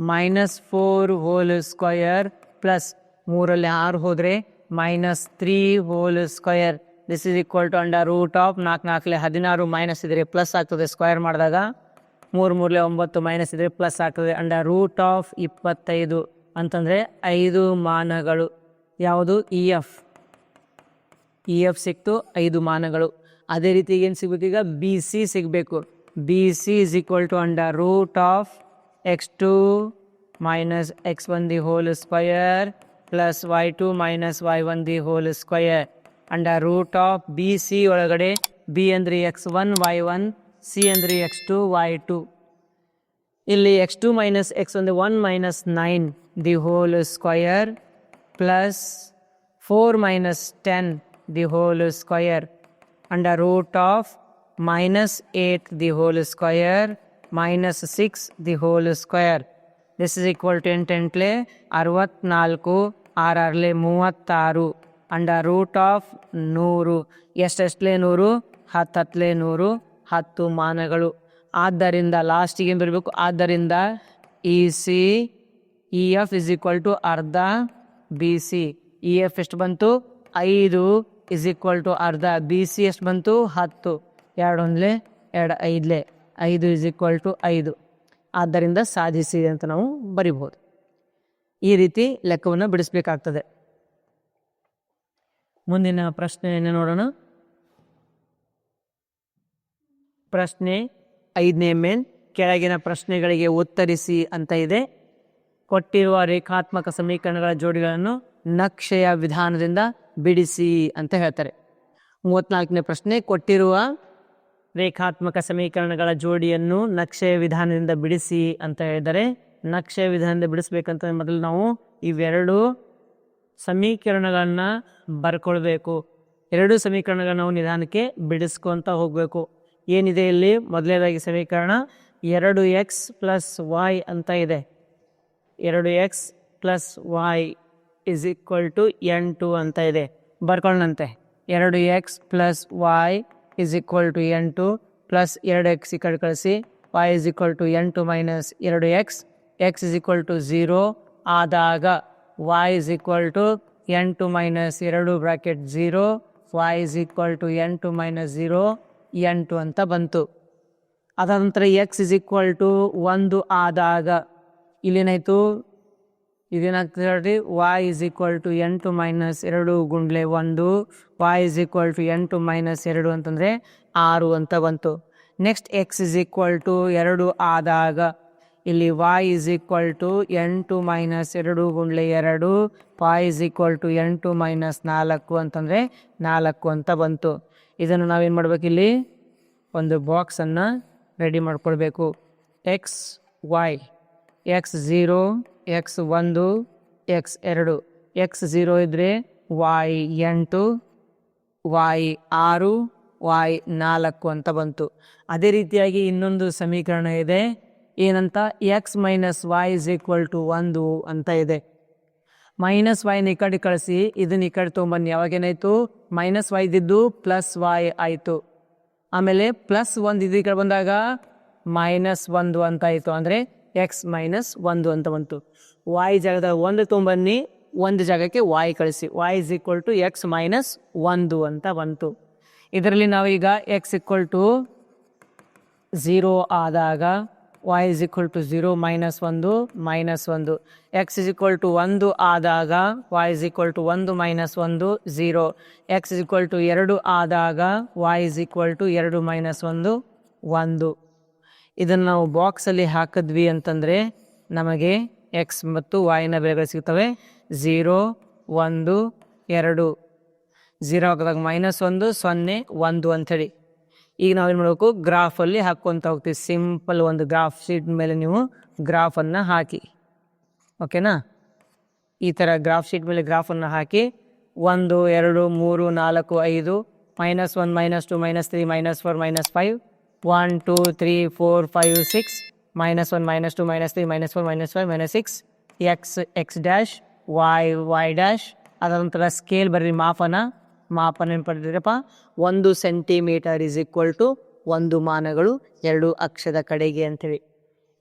-4 whole square plus 3ರಲ್ಲಿ 6 ಹೋದರೆ -3 whole square. This is equal to √of 4 4 16 minus ಇದ್ರೆ ಪ್ಲಸ್ ಆಗ್ತದೆ. ಸ್ಕ್ವಯರ್ ಮಾಡಿದಾಗ 3 3 9 ಮೈನಸ್ ಇದ್ರೆ ಪ್ಲಸ್ ಆಗ್ತದೆ. √of 25 ಅಂತಂದರೆ 5 ಮಾನಗಳು. ಯಾವುದು? ಇ ಎಫ್ ಸಿಕ್ತು, 5 ಮಾನಗಳು. ಅದೇ ರೀತಿ ಏನು ಸಿಗಬೇಕು? ಈಗ ಬಿ ಸಿ ಸಿಗಬೇಕು. B C is equal to √of x2 - x1 the whole square plus y2 - y1 the whole square. √of B C ಒಳಗಡೆ ಬಿ ಅಂದರೆ x1 y1, ಸಿ ಅಂದರೆ x2 y2. ಇಲ್ಲಿ x2 - x ಅಂದರೆ 1 - 9 the whole square plus 4 - 10 the whole square. √of -8 the whole square -6 the whole square. This is equal to 8 8 64 6 36. √of 100. ಎಷ್ಟೆಷ್ಟಲೇ 100? 10 100, 10 ಮಾನಗಳು. ಆದ್ದರಿಂದ ಲಾಸ್ಟಿಗೆ ಏನು ಬರಬೇಕು? ಆದ್ದರಿಂದ E F is equal to ಅರ್ಧ ಬಿ ಸಿ. ಇ ಎಫ್ ಎಷ್ಟು ಬಂತು? 5 ಇಸ್ ಈಕ್ವಲ್ ಟು ಅರ್ಧ. ಬಿ ಸಿ ಎಷ್ಟು ಬಂತು? 10. 2 1 2 5 5 ಇಸ್ ಈಕ್ವಲ್ ಟು 5. ಆದ್ದರಿಂದ ಸಾಧಿಸಿ ಅಂತ ನಾವು ಬರಿಬಹುದು. ಈ ರೀತಿ ಲೆಕ್ಕವನ್ನು ಬಿಡಿಸ್ಬೇಕಾಗ್ತದೆ. ಮುಂದಿನ ಪ್ರಶ್ನೆಯನ್ನು ನೋಡೋಣ. ಪ್ರಶ್ನೆ 5ನೇ ಮೇನ್, ಕೆಳಗಿನ ಪ್ರಶ್ನೆಗಳಿಗೆ ಉತ್ತರಿಸಿ ಅಂತ ಇದೆ. ಕೊಟ್ಟಿರುವ ರೇಖಾತ್ಮಕ ಸಮೀಕರಣಗಳ ಜೋಡಿಗಳನ್ನು ನಕ್ಷೆಯ ವಿಧಾನದಿಂದ ಬಿಡಿಸಿ ಅಂತ ಹೇಳ್ತಾರೆ. 34ನೇ ಪ್ರಶ್ನೆ, ಕೊಟ್ಟಿರುವ ರೇಖಾತ್ಮಕ ಸಮೀಕರಣಗಳ ಜೋಡಿಯನ್ನು ನಕ್ಷೆಯ ವಿಧಾನದಿಂದ ಬಿಡಿಸಿ ಅಂತ ಹೇಳಿದರೆ, ನಕ್ಷೆಯ ವಿಧಾನದಿಂದ ಬಿಡಿಸ್ಬೇಕಂತ ಮೊದಲು ನಾವು ಇವೆರಡು ಸಮೀಕರಣಗಳನ್ನು ಬರ್ಕೊಳ್ಬೇಕು. 2 ಸಮೀಕರಣಗಳನ್ನ ನಾವು ನಿಧಾನಕ್ಕೆ ಬಿಡಿಸ್ಕೊತ ಹೋಗಬೇಕು. ಏನಿದೆ ಇಲ್ಲಿ? ಮೊದಲನೇದಾಗಿ ಸಮೀಕರಣ 2x + y ಅಂತ ಇದೆ. 2x + y is equal to 8 ಅಂತ ಇದೆ. ಬರ್ಕೊಳ್ಳಂತೆ. 2x + y is equal to 8 plus 2x ಈ ಕಡೆ ಕಳಿಸಿ, y is equal to 8 - 2x. x is equal to 0 ಆದಾಗ y is equal to 8 - 2 bracket 0, y is equal to 8 - 0 8 ಅಂತ ಬಂತು. ಅದಾದ ನಂತರ x ಇಸ್ ಈಕ್ವಲ್ ಟು 1 ಆದಾಗ ಇಲ್ಲೇನಾಯಿತು? ಇದೇನಾಗ್ತದೆ ಹೇಳ್ರಿ? y is equal to 8 - 2 × 1, y is equal to 8 - 2 ಅಂತಂದರೆ 6 ಅಂತ ಬಂತು. Next x is equal to 2 ಆದಾಗ ಇಲ್ಲಿ y is equal to 8 minus 2 ಗುಂಡ್ಲೆ 2, y is equal to 8 minus 4 ಅಂತಂದರೆ 4 ಅಂತ ಬಂತು. ಇದನ್ನು ನಾವೇನು ಮಾಡ್ಬೇಕು, ಇಲ್ಲಿ ಒಂದು ಬಾಕ್ಸನ್ನು ರೆಡಿ ಮಾಡ್ಕೊಳ್ಬೇಕು. X y, x 0, x 1, x 2. X 0 ಇದ್ದರೆ ವೈ 8, ವೈ 6, ವೈ 4 ಅಂತ ಬಂತು. ಅದೇ ರೀತಿಯಾಗಿ ಇನ್ನೊಂದು ಸಮೀಕರಣ ಇದೆ, ಏನಂತ, x minus y is equal to 1 ಅಂತ ಇದೆ. ಮೈನಸ್ ವೈನ ಈ ಕಡೆ ಕಳಿಸಿ, ಇದನ್ನ ಈ ಕಡೆ ತೊಗೊಂಬನ್ನಿ. ಯಾವಾಗೇನಾಯಿತು, ಮೈನಸ್ ವೈ ಇದ್ದಿದ್ದು ಪ್ಲಸ್ ವೈ ಆಯಿತು. ಆಮೇಲೆ ಪ್ಲಸ್ 1 ಇದು ಈ ಕಡೆ ಬಂದಾಗ -1 ಅಂತ ಆಯಿತು. ಅಂದರೆ ಎಕ್ಸ್ ಮೈನಸ್ 1 ಅಂತ ಬಂತು. ವೈ ಜಾಗದಾಗ 1 ತೊಗೊಂಬನ್ನಿ, ಒಂದು ಜಾಗಕ್ಕೆ ವೈ ಕಳಿಸಿ. Y is equal to x minus 1 ಅಂತ ಬಂತು. ಇದರಲ್ಲಿ ನಾವೀಗ ಎಕ್ಸ್ ಈಕ್ವಲ್ ಟು 0 ಆದಾಗ y is equal to 0 minus 1 minus 1. x is equal to 1 ಆದಾಗ y is equal to 1 minus 1 0. x is equal to 2 ಆದಾಗ y is equal to 2 minus 1 1. ಇದನ್ನು ನಾವು ಬಾಕ್ಸಲ್ಲಿ ಹಾಕಿದ್ವಿ ಅಂತಂದರೆ ನಮಗೆ x ಮತ್ತು yನ ಬೆಲೆಗಳು ಸಿಗ್ತವೆ. 0 1 2. 0 ಹಾಕಿದಾಗ -1 0 1 ಅಂಥೇಳಿ. ಈಗ ನಾವೇನು ಮಾಡಬೇಕು, ಗ್ರಾಫಲ್ಲಿ ಹಾಕ್ಕೊತ ಹೋಗ್ತೀವಿ. ಸಿಂಪಲ್ ಒಂದು ಗ್ರಾಫ್ ಶೀಟ್ ಮೇಲೆ ನೀವು ಗ್ರಾಫನ್ನು ಹಾಕಿ, ಓಕೆನಾ. ಈ ಥರ ಗ್ರಾಫ್ ಶೀಟ್ ಮೇಲೆ ಗ್ರಾಫನ್ನು ಹಾಕಿ 1 2 3 4 5 -1 -2 -3 -4 -5 1 2 3 4 5 6 -1 -2 -3 -4 -5 -6 x ಡ್ಯಾಶ್ y ಡ್ಯಾಶ್. ಅದರ ನಂತರ ಸ್ಕೇಲ್ ಬರ್ರಿ, ಮಾಪನ ಏನು ಪಡೆದಿರಪ್ಪ, 1 ಸೆಂಟಿಮೀಟರ್ ಇಸ್ ಈಕ್ವಲ್ ಟು 1 ಮಾನಗಳು 2 ಅಕ್ಷದ ಕಡೆಗೆ ಅಂಥೇಳಿ.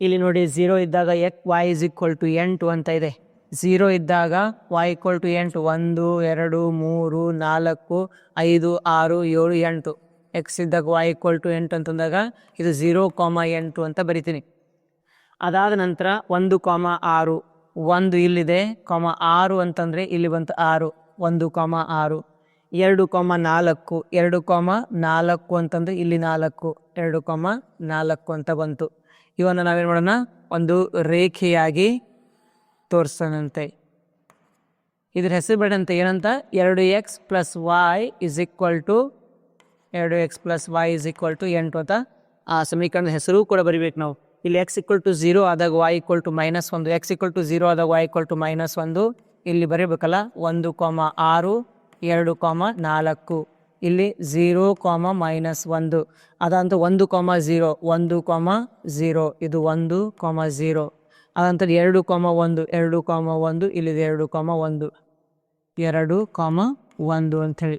ಇಲ್ಲಿ ನೋಡಿ 0 ಇದ್ದಾಗ y ಇಸ್ ಈಕ್ವಲ್ ಟು 8 ಅಂತ ಇದೆ. 0 ಇದ್ದಾಗ y ಈಕ್ವಲ್ ಟು 8, 1 2 3 4 5 6 7 8. ಎಕ್ಸ್ ಇದ್ದಾಗ y ಈಕ್ವಲ್ ಟು 8 ಅಂತಂದಾಗ ಇದು 0,8 ಅಂತ ಬರಿತೀನಿ. ಅದಾದ ನಂತರ 1, 6 1 ಇಲ್ಲಿದೆ, 6 ಅಂತಂದರೆ ಇಲ್ಲಿ ಬಂತು 6, 1, 6 2, 4 2, 4 ಅಂತಂದರೆ ಇಲ್ಲಿ 4 2, 4 ಅಂತ ಬಂತು. ಇವನ್ನು ನಾವೇನು ಮಾಡೋಣ, ಒಂದು ರೇಖೆಯಾಗಿ ತೋರಿಸೋಣಂತೆ. ಇದ್ರ ಹೆಸರು ಬೇಡಂತ, ಏನಂತ, 2x + y is equal to 2x + y is equal to 8 ಅಂತ ಆ ಸಮೀಕರಣದ ಹೆಸರು ಕೂಡ ಬರಿಬೇಕು ನಾವು. ಇಲ್ಲಿ x ಈಕ್ವಲ್ ಟು 0 ಆದಾಗ y equal to -1, x equal to 0 ಆದಾಗ y ಈಕ್ವಲ್ ಟು -1 ಇಲ್ಲಿ ಬರೀಬೇಕಲ್ಲ. 1, 6 2, 4 ಇಲ್ಲಿ 0, -1. ಅದಂತ 1, 0 1, 0 ಇದು 1, 0. ಅದಂತರ 2, 1 2, 1 ಇಲ್ಲಿ 2, 1 2, 1 ಅಂಥೇಳಿ.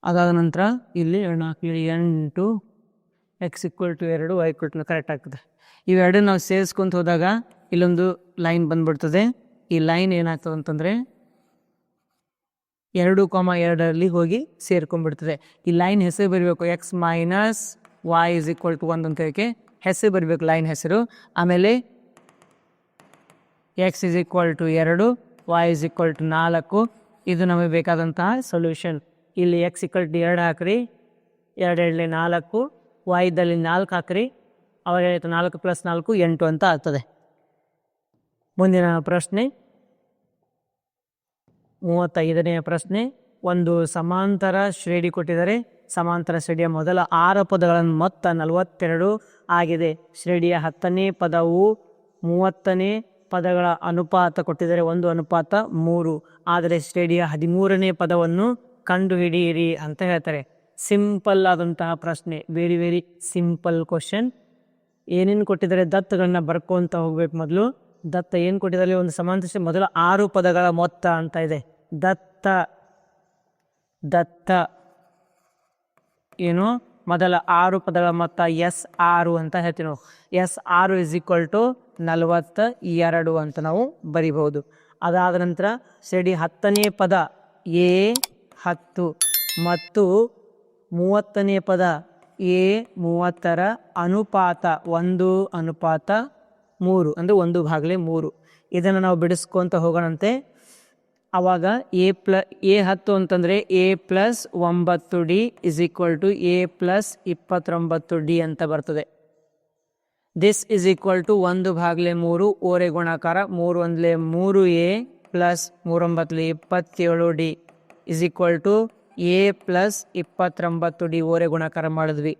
ಅದಾದ ನಂತರ ಇಲ್ಲಿ 4 8 x equal to 2 y equal to correct ಆಗ್ತದೆ. ಇವೆರಡು ನಾವು ಸೇರಿಸ್ಕೊಂತ ಹೋದಾಗ ಇಲ್ಲೊಂದು ಲೈನ್ ಬಂದ್ಬಿಡ್ತದೆ. ಈ ಲೈನ್ ಏನಾಗ್ತದೆ ಅಂತಂದರೆ 2, 2ರಲ್ಲಿ ಹೋಗಿ ಸೇರ್ಕೊಂಡ್ಬಿಡ್ತದೆ. ಈ ಲೈನ್ ಹೆಸರು ಬರೀಬೇಕು, x minus y is equal to 1 ಅಂತ ಹೇಳಕ್ಕೆ ಹೆಸರು ಬರೀಬೇಕು, ಲೈನ್ ಹೆಸರು. ಆಮೇಲೆ x is equal to 2, y is equal to 4. ಇದು ನಮಗೆ ಬೇಕಾದಂತಹ ಸೊಲ್ಯೂಷನ್. ಇಲ್ಲಿ x ಈಕ್ವಲ್ ಟು 2 ಹಾಕ್ರಿ, 2 2 4, y ದಲ್ಲಿ 4 ಹಾಕ್ರಿ, ಅವಾಗ 4 + 4 8 ಅಂತ ಆಗ್ತದೆ. ಮುಂದಿನ ಪ್ರಶ್ನೆ 35ನೇ ಪ್ರಶ್ನೆ. ಒಂದು ಸಮಾಂತರ ಶ್ರೇಣಿ ಕೊಟ್ಟಿದ್ದಾರೆ. ಸಮಾಂತರ ಶ್ರೇಣಿಯ ಮೊದಲ 6 ಪದಗಳ ಮೊತ್ತ 42 ಆಗಿದೆ. ಶ್ರೇಣಿಯ 10ನೇ ಪದವು 30ನೇ ಪದಗಳ ಅನುಪಾತ ಕೊಟ್ಟಿದ್ದಾರೆ, 1:3. ಆದರೆ ಶ್ರೇಣಿಯ 13ನೇ ಪದವನ್ನು ಕಂಡುಹಿಡಿಯಿರಿ ಅಂತ ಹೇಳ್ತಾರೆ. ಸಿಂಪಲ್ ಆದಂತಹ ಪ್ರಶ್ನೆ, ವೆರಿ ವೆರಿ ಸಿಂಪಲ್ ಕ್ವಶನ್. ಏನೇನು ಕೊಟ್ಟಿದ್ದಾರೆ ದತ್ತಗಳನ್ನ ಬರ್ಕೊಂತ ಹೋಗ್ಬೇಕು. ಮೊದಲು ದತ್ತ ಏನು ಕೊಟ್ಟಿದ್ದಾರೆ, ಒಂದು ಸಮಾಂತರ ಮೊದಲ 6 ಪದಗಳ ಮೊತ್ತ ಅಂತ ಇದೆ. ದತ್ತ ಏನು, ಮೊದಲ 6 ಪದಗಳ ಮೊತ್ತ S6 ಅಂತ ಹೇಳ್ತೀವಿ ನಾವು. S6 ಇಸ್ ಈಕ್ವಲ್ ಟು 42 ಅಂತ ನಾವು ಬರಿಬಹುದು. ಅದಾದ ನಂತರ ಶ್ರೇಣಿ 10ನೇ ಪದ A10 ಮತ್ತು 30ನೇ ಪದ A30ರ ಅನುಪಾತ 1:3 ಅಂದರೆ 1/3. ಇದನ್ನು ನಾವು ಬಿಡಿಸ್ಕೊಂತ ಹೋಗೋಣಂತೆ. ಆವಾಗ ಎ 10 ಅಂತಂದರೆ a plus 9D is equal to a plus 29D ಅಂತ ಬರ್ತದೆ. ದಿಸ್ ಇಸ್ ಈಕ್ವಲ್ ಟು 1/3 ಓರೆ ಗುಣಾಕಾರ 3 1 3A plus 3 9 27D is equal to a plus 29D ಓರೆ ಗುಣಾಕಾರ ಮಾಡಿದ್ವಿ.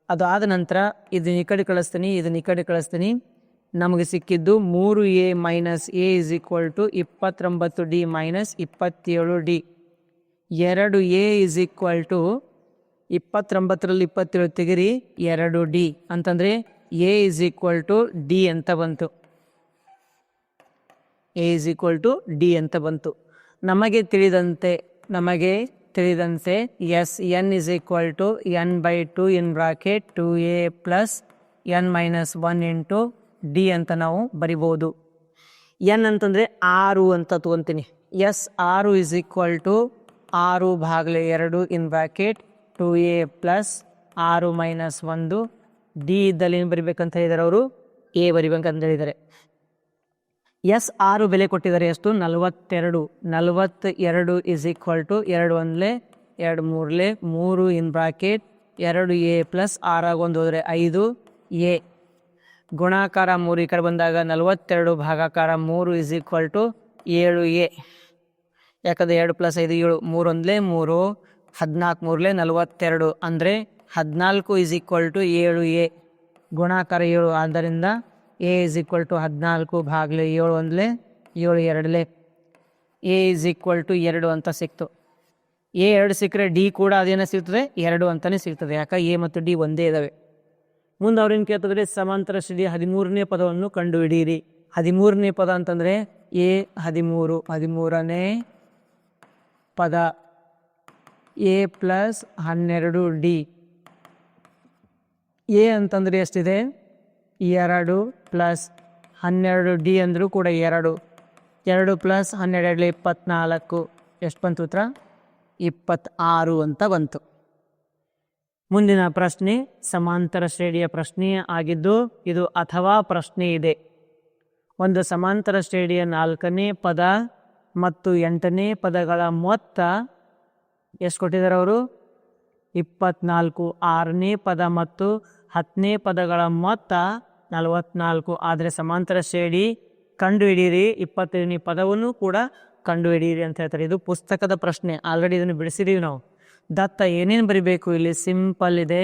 ಅದಾದ ನಂತರ ಇದನ್ನ ಈ ಕಡೆ ಕಳಿಸ್ತೀನಿ, ಇದನ್ನ ಈ ಕಡೆ ಕಳಿಸ್ತೀನಿ. ನಮಗೆ ಸಿಕ್ಕಿದ್ದು 3A minus A is equal to 29D minus 27D. 2A is equal to 29ರಲ್ಲಿ 27 ತೆಗಿರಿ 2D ಅಂತಂದರೆ A is equal to D ಅಂತ ಬಂತು. A is equal to D ಅಂತ ಬಂತು. ನಮಗೆ ತಿಳಿದಂತೆ S N is equal to n/2 in bracket 2A plus n-1 into D ಅಂತ ನಾವು ಬರಿಬೋದು. ಎನ್ ಅಂತಂದರೆ 6 ಅಂತ ತೊಗೊತೀನಿ. S 6 is equal to 6/2 in bracket 2A plus 6-1 D ಇದ್ದಲ್ಲಿ ಏನು ಬರಿಬೇಕಂತ ಹೇಳಿದ್ದಾರೆ ಅವರು, ಎ ಬರಿಬೇಕಂತ ಹೇಳಿದ್ದಾರೆ. ಎಸ್ 6 ಬೆಲೆ ಕೊಟ್ಟಿದ್ದಾರೆ ಎಷ್ಟು, 42 is equal to 2 1 2 3 3 in bracket 2A plus 6 ಹೋದರೆ 5A ಗುಣಾಕಾರ 3 ಈ ಕಡೆ ಬಂದಾಗ 42 ಭಾಗಾಕಾರ 3 ಇಸ್ ಈಕ್ವಲ್ ಟು 7A. ಯಾಕಂದರೆ 2 ಪ್ಲಸ್ 5 7 3 1 3 14 3 42 ಅಂದರೆ 14 ಇಸ್ ಈಕ್ವಲ್ ಟು 7A ಗುಣಾಕಾರ 7. ಆದ್ದರಿಂದ a is equal to 14/7 1 7 2 a is equal to 2 ಅಂತ ಸಿಕ್ತು. ಎ 2 ಸಿಕ್ಕರೆ ಡಿ ಕೂಡ ಅದೇನೇ ಸಿಗ್ತದೆ, 2 ಅಂತಲೇ ಸಿಗ್ತದೆ. ಯಾಕೆ ಎ ಮತ್ತು ಡಿ ಒಂದೇ ಇದ್ದಾವೆ. ಮುಂದೆ ಅವ್ರೇನು ಕೇಳ್ತದ್ರೆ ಸಮಾಂತರ ಶ್ರೇಣಿಯ 13ನೇ ಪದವನ್ನು ಕಂಡುಹಿಡಿಯಿರಿ. 13ನೇ ಪದ ಅಂತಂದರೆ ಎ 13ನೇ ಪದ ಎ ಪ್ಲಸ್ 12D. ಎ ಅಂತಂದರೆ ಎಷ್ಟಿದೆ, 2 ಪ್ಲಸ್ 12D ಅಂದರೂ ಕೂಡ 2 ಪ್ಲಸ್ 12 24 ಎಷ್ಟು ಬಂತು ಉತ್ತರ, 26 ಅಂತ ಬಂತು. ಮುಂದಿನ ಪ್ರಶ್ನೆ ಸಮಾಂತರ ಶ್ರೇಣಿಯ ಪ್ರಶ್ನೆ ಆಗಿದ್ದು ಇದು ಅಥವಾ ಪ್ರಶ್ನೆ ಇದೆ. ಒಂದು ಸಮಾಂತರ ಶ್ರೇಣಿಯ 4ನೇ ಪದ ಮತ್ತು 8ನೇ ಪದಗಳ ಮೊತ್ತ ಎಷ್ಟು ಕೊಟ್ಟಿದ್ದಾರೆ ಅವರು, 24. 6ನೇ ಪದ ಮತ್ತು 10ನೇ ಪದಗಳ ಮೊತ್ತ 44. ಆದರೆ ಸಮಾಂತರ ಶ್ರೇಣಿ ಕಂಡುಹಿಡಿಯಿರಿ, 25ನೇ ಪದವನ್ನು ಕೂಡ ಕಂಡುಹಿಡಿಯಿರಿ ಅಂತ ಹೇಳ್ತಾರೆ. ಇದು ಪುಸ್ತಕದ ಪ್ರಶ್ನೆ, ಆಲ್ರೆಡಿ ಇದನ್ನು ಬಿಡಿಸಿದ್ದೀವಿ ನಾವು. ದತ್ತ ಏನೇನು ಬರಿಬೇಕು ಇಲ್ಲಿ, ಸಿಂಪಲ್ ಇದೆ.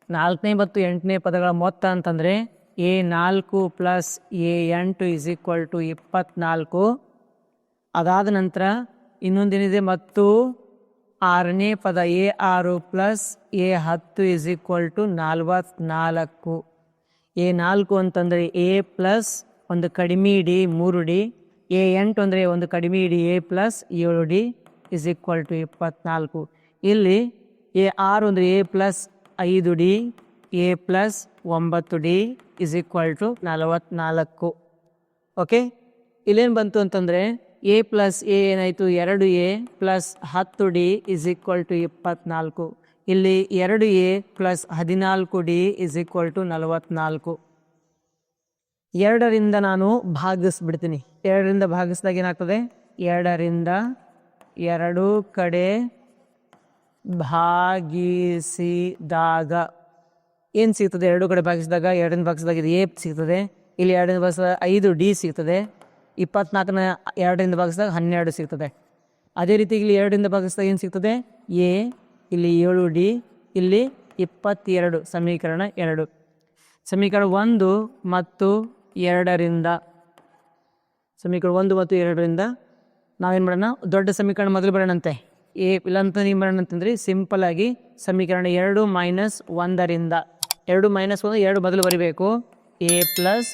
4ನೇ ಮತ್ತು 8ನೇ ಪದಗಳ ಮೊತ್ತ ಅಂತಂದರೆ A4 plus A8 is equal to 24. ಅದಾದ ನಂತರ ಇನ್ನೊಂದೇನಿದೆ, ಮತ್ತು 6ನೇ ಪದ A6 plus A10 is equal to 44. A4 ಅಂತಂದರೆ ಎ ಪ್ಲಸ್ ಒಂದು ಕಡಿಮೆ ಇಡಿ 3D, A8 ಅಂದರೆ ಒಂದು ಕಡಿಮೆ ಇಡಿ A plus 7D is equal to 24. ಇಲ್ಲಿ A6 ಅಂದರೆ A plus 5D A plus 9D is equal to 44. Okay, ಇಲ್ಲೇನು ಬಂತು ಅಂತಂದರೆ ಎ ಪ್ಲಸ್ ಎ ಏನಾಯಿತು, 2A plus 10D is equal to 24. ಇಲ್ಲಿ 2A plus 14D is equal to 44. 2ರಿಂದ ನಾನು ಭಾಗಿಸ್ಬಿಡ್ತೀನಿ. 2ರಿಂದ ಭಾಗಿಸಿದಾಗ ಏನಾಗ್ತದೆ, 2ರಿಂದ 2 ಕಡೆ ಭಾಗಿಸಿದಾಗ ಏನು ಸಿಗ್ತದೆ, 2 ಕಡೆ ಭಾಗಿಸಿದಾಗ 2ರಿಂದ ಭಾಗಿಸಿದಾಗ ಇದು ಎ ಸಿಗ್ತದೆ. ಇಲ್ಲಿ 2ರಿಂದ ಭಾಗಿಸಿದಾಗ 5D ಸಿಗ್ತದೆ. 24ನ 2ರಿಂದ ಭಾಗಿಸಿದಾಗ 12 ಸಿಗ್ತದೆ. ಅದೇ ರೀತಿ ಇಲ್ಲಿ 2ರಿಂದ ಭಾಗಿಸಿದಾಗ ಏನು ಸಿಗ್ತದೆ, ಎ, ಇಲ್ಲಿ 7D, ಇಲ್ಲಿ 22. ಸಮೀಕರಣ 2. ಸಮೀಕರಣ 1 ಮತ್ತು 2ರಿಂದ ಸಮೀಕರಣ 1 ಮತ್ತು 2ರಿಂದ ನಾವೇನು ಮಾಡೋಣ, ದೊಡ್ಡ ಸಮೀಕರಣ ಮೊದಲು ಬರೋಣಂತೆ. ಎ ಇಲ್ಲಂತ ನೀವು ಬರೋಣ ಅಂತಂದರೆ ಸಿಂಪಲ್ ಆಗಿ ಸಮೀಕರಣ 2 ಮೈನಸ್ 1ರಿಂದ 2 ಮೈನಸ್ 1 2 ಮೊದಲು ಬರೀಬೇಕು. A plus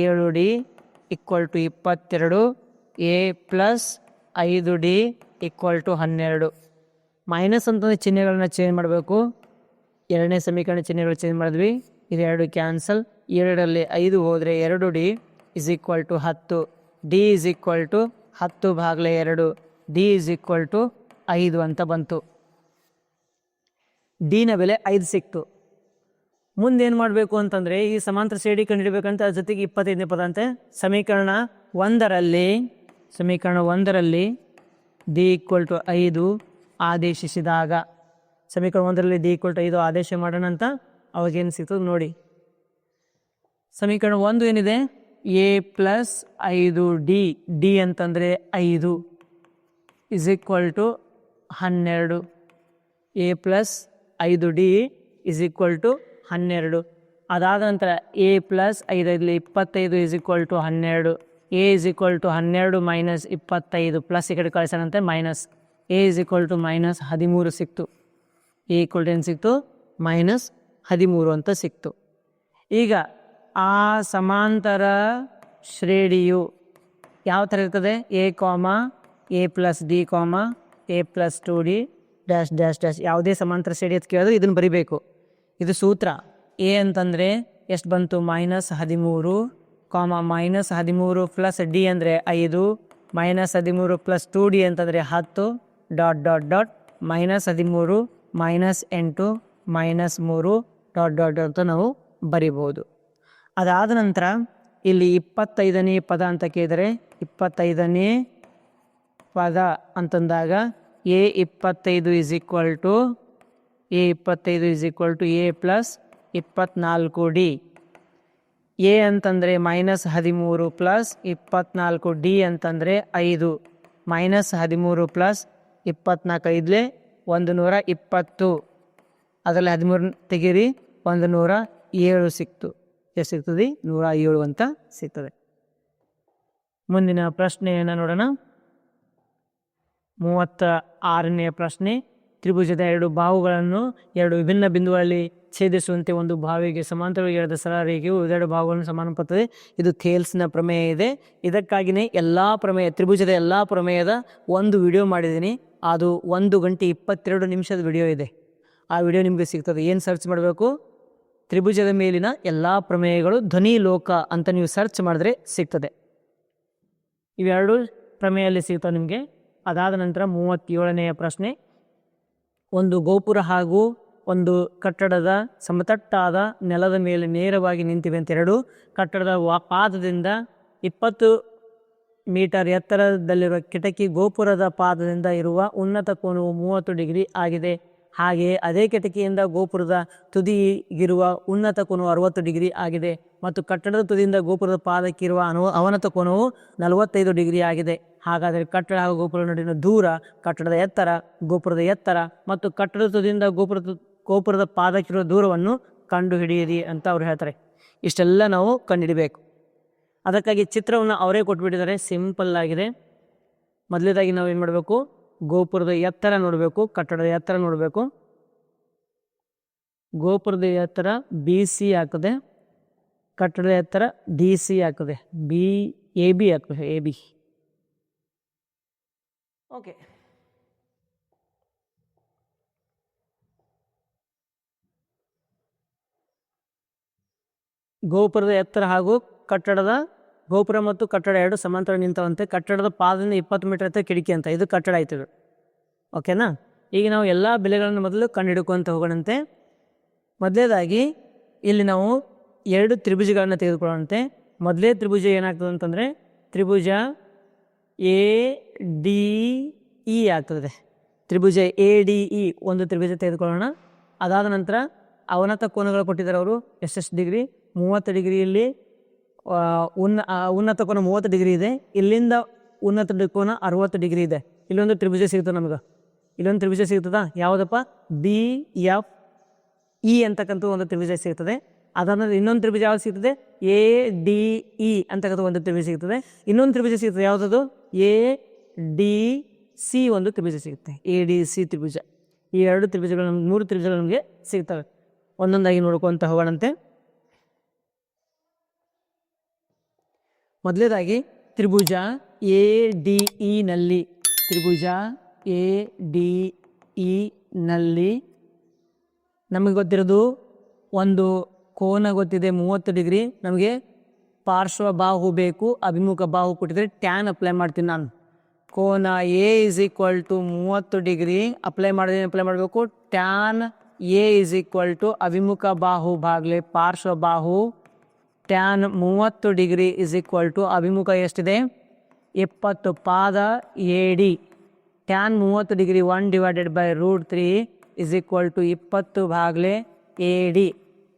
7D equal to 22, a plus 5D equal to 12. Minus ಅಂತಂದರೆ ಚಿಹ್ನೆಗಳನ್ನ ಚೇಂಜ್ ಮಾಡಬೇಕು. 2ನೇ ಸಮೀಕರಣ ಚಿಹ್ನೆಗಳು ಚೇಂಜ್ ಮಾಡಿದ್ವಿ, ಇದು 2 ಕ್ಯಾನ್ಸಲ್. 2ರಲ್ಲಿ 5 ಹೋದರೆ 2D is equal to 10. D is equal to 10/2. D is equal to 5 ಅಂತ ಬಂತು. ಡಿನ ಬೆಲೆ 5 ಸಿಕ್ತು. ಮುಂದೇನು ಮಾಡಬೇಕು ಅಂತಂದರೆ ಈ ಸಮಾಂತರ ಶ್ರೇಣಿ ಕಂಡುಹಿಡಬೇಕಂತ ಅದ್ರ ಜೊತೆಗೆ 25ನೇ ಪದ ಅಂತೆ. ಸಮೀಕರಣ 1ರಲ್ಲಿ ಸಮೀಕರಣ 1ರಲ್ಲಿ ಡಿ ಈಕ್ವಲ್ ಟು 5 ಆದೇಶಿಸಿದಾಗ, ಸಮೀಕರಣ 1ರಲ್ಲಿ ಡಿ ಈಕ್ವಲ್ ಟು 5 ಆದೇಶ ಮಾಡೋಣ ಅಂತ ಅವಾಗೇನು ಸಿಗ್ತದೆ ನೋಡಿ. ಸಮೀಕರಣ 1 ಏನಿದೆ, ಎ ಪ್ಲಸ್ 5D, ಡಿ ಅಂತಂದರೆ 5 is equal to 12. A plus 5D is equal to 12. ಅದಾದ ನಂತರ A plus 5 25 is equal to 12. A is equal to 12 minus 25 plus ಈ ಕಡೆ ಕಳಿಸೋಣಂತೆ minus. A is equal to minus 13 ಸಿಕ್ತು. ಎ ಈಕ್ವಲ್ ಟು ಏನು ಸಿಕ್ತು, minus 13 ಅಂತ ಸಿಕ್ತು. ಈಗ ಆ ಸಮಾಂತರ ಶ್ರೇಣಿಯು ಯಾವ ಥರ ಇರ್ತದೆ, ಎ ಕಾಮ ಎ ಪ್ಲಸ್ ಡಿ ಕಾಮ A plus 2D dash dash dash. ಯಾವುದೇ ಸಮಾಂತರ ಶ್ರೇಣಿ ಅಂತ ಕೇಳಿದ್ರೆ ಇದನ್ನು ಬರಿಬೇಕು. ಇದು ಸೂತ್ರ. ಎ ಅಂತಂದರೆ ಎಷ್ಟು ಬಂತು, minus 13 comma minus 13 plus D ಅಂದರೆ 5 ಮೈನಸ್ 13 ಪ್ಲಸ್ 2D ಅಂತಂದರೆ 10 dot dot dot minus 13 minus 8 minus 3 dot dot ಅಂತ ನಾವು ಬರಿಬೋದು. ಅದಾದ ನಂತರ ಇಲ್ಲಿ 25ನೇ ಪದ ಅಂತ ಕೇಳಿದರೆ 25ನೇ ಪದ ಅಂತಂದಾಗ a 25 is equal to a plus 24D. A ಅಂತಂದರೆ ಮೈನಸ್ 13 ಪ್ಲಸ್ 24D ಅಂತಂದರೆ 5 ಮೈನಸ್ 13 ಪ್ಲಸ್ 24 120. ಅದರಲ್ಲಿ 13 ತೆಗೀರಿ, 107 ಸಿಕ್ತು. ಎಷ್ಟು ಸಿಗ್ತದೆ, 107 ಅಂತ ಸಿಗ್ತದೆ. ಮುಂದಿನ ಪ್ರಶ್ನೆಯನ್ನು ನೋಡೋಣ. 36ನೇ ಪ್ರಶ್ನೆ. ತ್ರಿಭುಜದ 2 ಬಾಹುಗಳನ್ನು 2 ವಿಭಿನ್ನ ಬಿಂದುಗಳಲ್ಲಿ ಛೇದಿಸುವಂತೆ ಒಂದು ಬಾಹುವಿಗೆ ಸಮಾಂತರವಾಗಿ ಎಳೆದ ಸರಳ ರೇಖೆಯು 2 ಬಾಹುಗಳನ್ನು ಸಮಾನಪಡುತ್ತದೆ. ಇದು ಥೇಲ್ಸ್ನ ಪ್ರಮೇಯ ಇದೆ. ಇದಕ್ಕಾಗಿಯೇ ಎಲ್ಲ ಪ್ರಮೇಯ, ತ್ರಿಭುಜದ ಎಲ್ಲ ಪ್ರಮೇಯದ ಒಂದು ವಿಡಿಯೋ ಮಾಡಿದ್ದೀನಿ. ಅದು 1 ಗಂಟೆ 22 ನಿಮಿಷದ ವಿಡಿಯೋ ಇದೆ. ಆ ವಿಡಿಯೋ ನಿಮಗೆ ಸಿಗ್ತದೆ. ಏನು ಸರ್ಚ್ ಮಾಡಬೇಕು, ತ್ರಿಭುಜದ ಮೇಲಿನ ಎಲ್ಲ ಪ್ರಮೇಯಗಳು ಧ್ವನಿ ಲೋಕ ಅಂತ ನೀವು ಸರ್ಚ್ ಮಾಡಿದ್ರೆ ಸಿಗ್ತದೆ. ಇವೆರಡು ಪ್ರಮೇಯಲ್ಲಿ ಸಿಗ್ತವೆ ನಿಮಗೆ. ಅದಾದ ನಂತರ 37ನೆಯ ಪ್ರಶ್ನೆ. ಒಂದು ಗೋಪುರ ಹಾಗೂ ಒಂದು ಕಟ್ಟಡದ ಸಮತಟ್ಟಾದ ನೆಲದ ಮೇಲೆ ನೇರವಾಗಿ ನಿಂತಿವೆ ಅಂತ ಎರಡು ಕಟ್ಟಡದ ಪಾದದಿಂದ 20 ಮೀಟರ್ ಎತ್ತರದಲ್ಲಿರುವ ಕಿಟಕಿ ಗೋಪುರದ ಪಾದದಿಂದ ಇರುವ ಉನ್ನತ ಕೋನವು 30 ಡಿಗ್ರಿ ಆಗಿದೆ. ಹಾಗೆಯೇ ಅದೇ ಕಿಟಕಿಯಿಂದ ಗೋಪುರದ ತುದಿಗಿರುವ ಉನ್ನತ ಕೋನವು 60 ಡಿಗ್ರಿ ಆಗಿದೆ ಮತ್ತು ಕಟ್ಟಡದ ತುದಿಯಿಂದ ಗೋಪುರದ ಪಾದಕ್ಕಿರುವ ಅವನತ ಕೋನವು 45 ಡಿಗ್ರಿ ಆಗಿದೆ. ಹಾಗಾದರೆ ಕಟ್ಟಡ ಹಾಗೂ ಗೋಪುರದ ನಡುವಿನ ದೂರ, ಕಟ್ಟಡದ ಎತ್ತರ, ಗೋಪುರದ ಎತ್ತರ ಮತ್ತು ಕಟ್ಟಡದ ತುದಿಯಿಂದ ಗೋಪುರದ ಪಾದಕ್ಕಿರುವ ದೂರವನ್ನು ಕಂಡುಹಿಡಿಯಿರಿ ಅಂತ ಅವ್ರು ಹೇಳ್ತಾರೆ. ಇಷ್ಟೆಲ್ಲ ನಾವು ಕಂಡುಹಿಡಬೇಕು. ಅದಕ್ಕಾಗಿ ಚಿತ್ರವನ್ನು ಅವರೇ ಕೊಟ್ಬಿಟ್ಟಿದ್ದಾರೆ, ಸಿಂಪಲ್ ಆಗಿದೆ. ಮೊದಲನೇದಾಗಿ ನಾವು ಏನು ಮಾಡಬೇಕು, ಗೋಪುರದ ಎತ್ತರ ನೋಡಬೇಕು, ಕಟ್ಟಡದ ಎತ್ತರ ನೋಡಬೇಕು. ಗೋಪುರದ ಎತ್ತರ BC ಆಗ್ತದೆ, ಕಟ್ಟಡದ ಎತ್ತರ DC ಆಗ್ತದೆ, AB ಆಗ್ತದೆ, AB. ಓಕೆ, ಗೋಪುರದ ಎತ್ತರ ಹಾಗೂ ಗೋಪುರ ಮತ್ತು ಕಟ್ಟಡ ಎರಡು ಸಮಾಂತರ ನಿಂತವಂತೆ. ಕಟ್ಟಡದ ಪಾದದಿಂದ 20 ಮೀಟರ್ ಎತ್ತರ ಕಿಟಕಿ ಅಂತ, ಇದು ಕಟ್ಟಡ ಆಯ್ತು. ಓಕೆನಾ? ಈಗ ನಾವು ಎಲ್ಲ ಬೆಲೆಗಳನ್ನು ಮೊದಲು ಕಂಡುಹಿಡ್ಕೊಂತ ಹೋಗೋಣಂತೆ. ಮೊದಲೇದಾಗಿ ಇಲ್ಲಿ ನಾವು 2 ತ್ರಿಭುಜಗಳನ್ನು ತೆಗೆದುಕೊಳ್ಳೋಣಂತೆ. ಮೊದಲೇ ತ್ರಿಭುಜ ಏನಾಗ್ತದೆ ಅಂತಂದರೆ ತ್ರಿಭುಜ ADE ಆಗ್ತದೆ. ತ್ರಿಭುಜ ADE ಒಂದು ತ್ರಿಭುಜ ತೆಗೆದುಕೊಳ್ಳೋಣ. ಅದಾದ ನಂತರ ಅವನತ ಕೋನಗಳು ಕೊಟ್ಟಿದ್ದಾರೆ ಅವರು, ಎಷ್ಟು ಡಿಗ್ರಿ, 30 ಡಿಗ್ರಿಯಲ್ಲಿ ಉನ್ನತ ಕೋನ 30 ಡಿಗ್ರಿ ಇದೆ. ಇಲ್ಲಿಂದ ಉನ್ನತ ಕೋನ 60 ಡಿಗ್ರಿ ಇದೆ. ಇಲ್ಲೊಂದು ತ್ರಿಭುಜ ಸಿಗ್ತದೆ ನಮಗೆ. ಇಲ್ಲೊಂದು ತ್ರಿಭುಜ ಸಿಗ್ತದ, ಯಾವುದಪ್ಪ, BFE ಅಂತಕ್ಕಂಥ ಒಂದು ತ್ರಿಭುಜ ಸಿಗ್ತದೆ. ಅದಾದ ಇನ್ನೊಂದು ತ್ರಿಭುಜ ಯಾವ್ದು ಸಿಗ್ತದೆ, ADE ಅಂತಕ್ಕಂಥ ಒಂದು ತ್ರಿಭುಜ ಸಿಗ್ತದೆ. ಇನ್ನೊಂದು ತ್ರಿಭುಜ ಸಿಗ್ತದೆ, ಯಾವುದದು, ADC ಒಂದು ತ್ರಿಭುಜ ಸಿಗುತ್ತೆ, ADC ತ್ರಿಭುಜ. ಈ 2 ತ್ರಿಭುಜಗಳು, 3 ತ್ರಿಭುಜಗಳು ನಮಗೆ ಸಿಗ್ತವೆ. ಒಂದೊಂದಾಗಿ ನೋಡ್ಕೊಂತ ಹೋಗೋಣಂತೆ. ಮೊದಲೇದಾಗಿ ತ್ರಿಭುಜ ADE ನಲ್ಲಿ ನಮಗೆ ಗೊತ್ತಿರೋದು ಒಂದು ಕೋನ ಗೊತ್ತಿದೆ 30 ಡಿಗ್ರಿ. ನಮಗೆ ಪಾರ್ಶ್ವ ಬಾಹು ಬೇಕು, ಅಭಿಮುಖ ಬಾಹು ಕೊಟ್ಟಿದ್ರೆ ಟ್ಯಾನ್ ಅಪ್ಲೈ ಮಾಡ್ತೀನಿ ನಾನು. ಕೋನ A is equal to 30 degree apply ಮಾಡಬೇಕು. Tan A is equal to ಅಭಿಮುಖ ಬಾಹು ಭಾಗಲೆ ಪಾರ್ಶ್ವ ಬಾಹು. Tan 30 degree is equal to ಅಭಿಮುಖ ಎಷ್ಟಿದೆ, 20 ಪಾದ AD tan 30 degree 1/√3 is equal to 20 ಭಾಗಲೆ AD.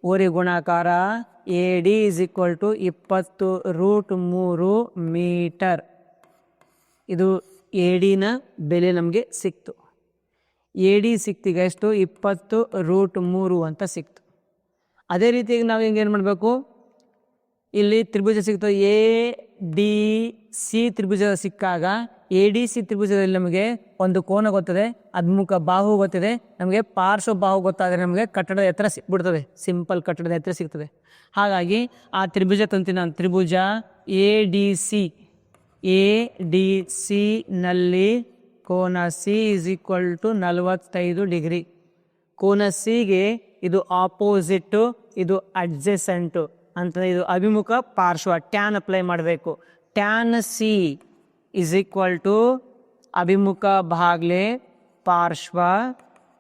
ಓರೆ ಗುಣಾಕಾರ AD is equal to 20√3 metre. ಇದು ADನ ಬೆಲೆ ನಮಗೆ ಸಿಕ್ತು. AD ಸಿಕ್ತಿಗೆ ಎಷ್ಟು 20√3 ಅಂತ ಸಿಕ್ತು. ಅದೇ ರೀತಿಯಾಗಿ ನಾವು ಹಿಂಗೇನು ಮಾಡಬೇಕು, ಇಲ್ಲಿ ತ್ರಿಭುಜ ಸಿಕ್ತು ADC ತ್ರಿಭುಜ ಸಿಕ್ಕಾಗ ADC ತ್ರಿಭುಜದಲ್ಲಿ ನಮಗೆ ಒಂದು ಕೋನ ಗೊತ್ತದೆ, ಅಭಿಮುಖ ಬಾಹು ಗೊತ್ತಿದೆ, ನಮಗೆ ಪಾರ್ಶ್ವ ಬಾಹು ಗೊತ್ತಾದರೆ ನಮಗೆ ಕಟ್ಟಡದ ಎತ್ತರ ಸಿಕ್ಬಿಡ್ತದೆ, ಸಿಂಪಲ್ ಕಟ್ಟಡದ ಎತ್ತರ ಸಿಗ್ತದೆ. ಹಾಗಾಗಿ ಆ ತ್ರಿಭುಜ ತಂತಿನ ತ್ರಿಭುಜ ADC ನಲ್ಲಿ ಕೋನ C is equal to 45 degree. ಕೋನ ಸಿಗೆ ಇದು ಆಪೋಸಿಟ್ಟು, ಇದು ಅಡ್ಜಸೆಂಟು ಅಂತಂದರೆ ಇದು ಅಭಿಮುಖ ಪಾರ್ಶ್ವ. ಟ್ಯಾನ್ ಅಪ್ಲೈ ಮಾಡಬೇಕು. Tan C is equal to ಅಭಿಮುಖ ಭಾಗಲೆ ಪಾರ್ಶ್ವ.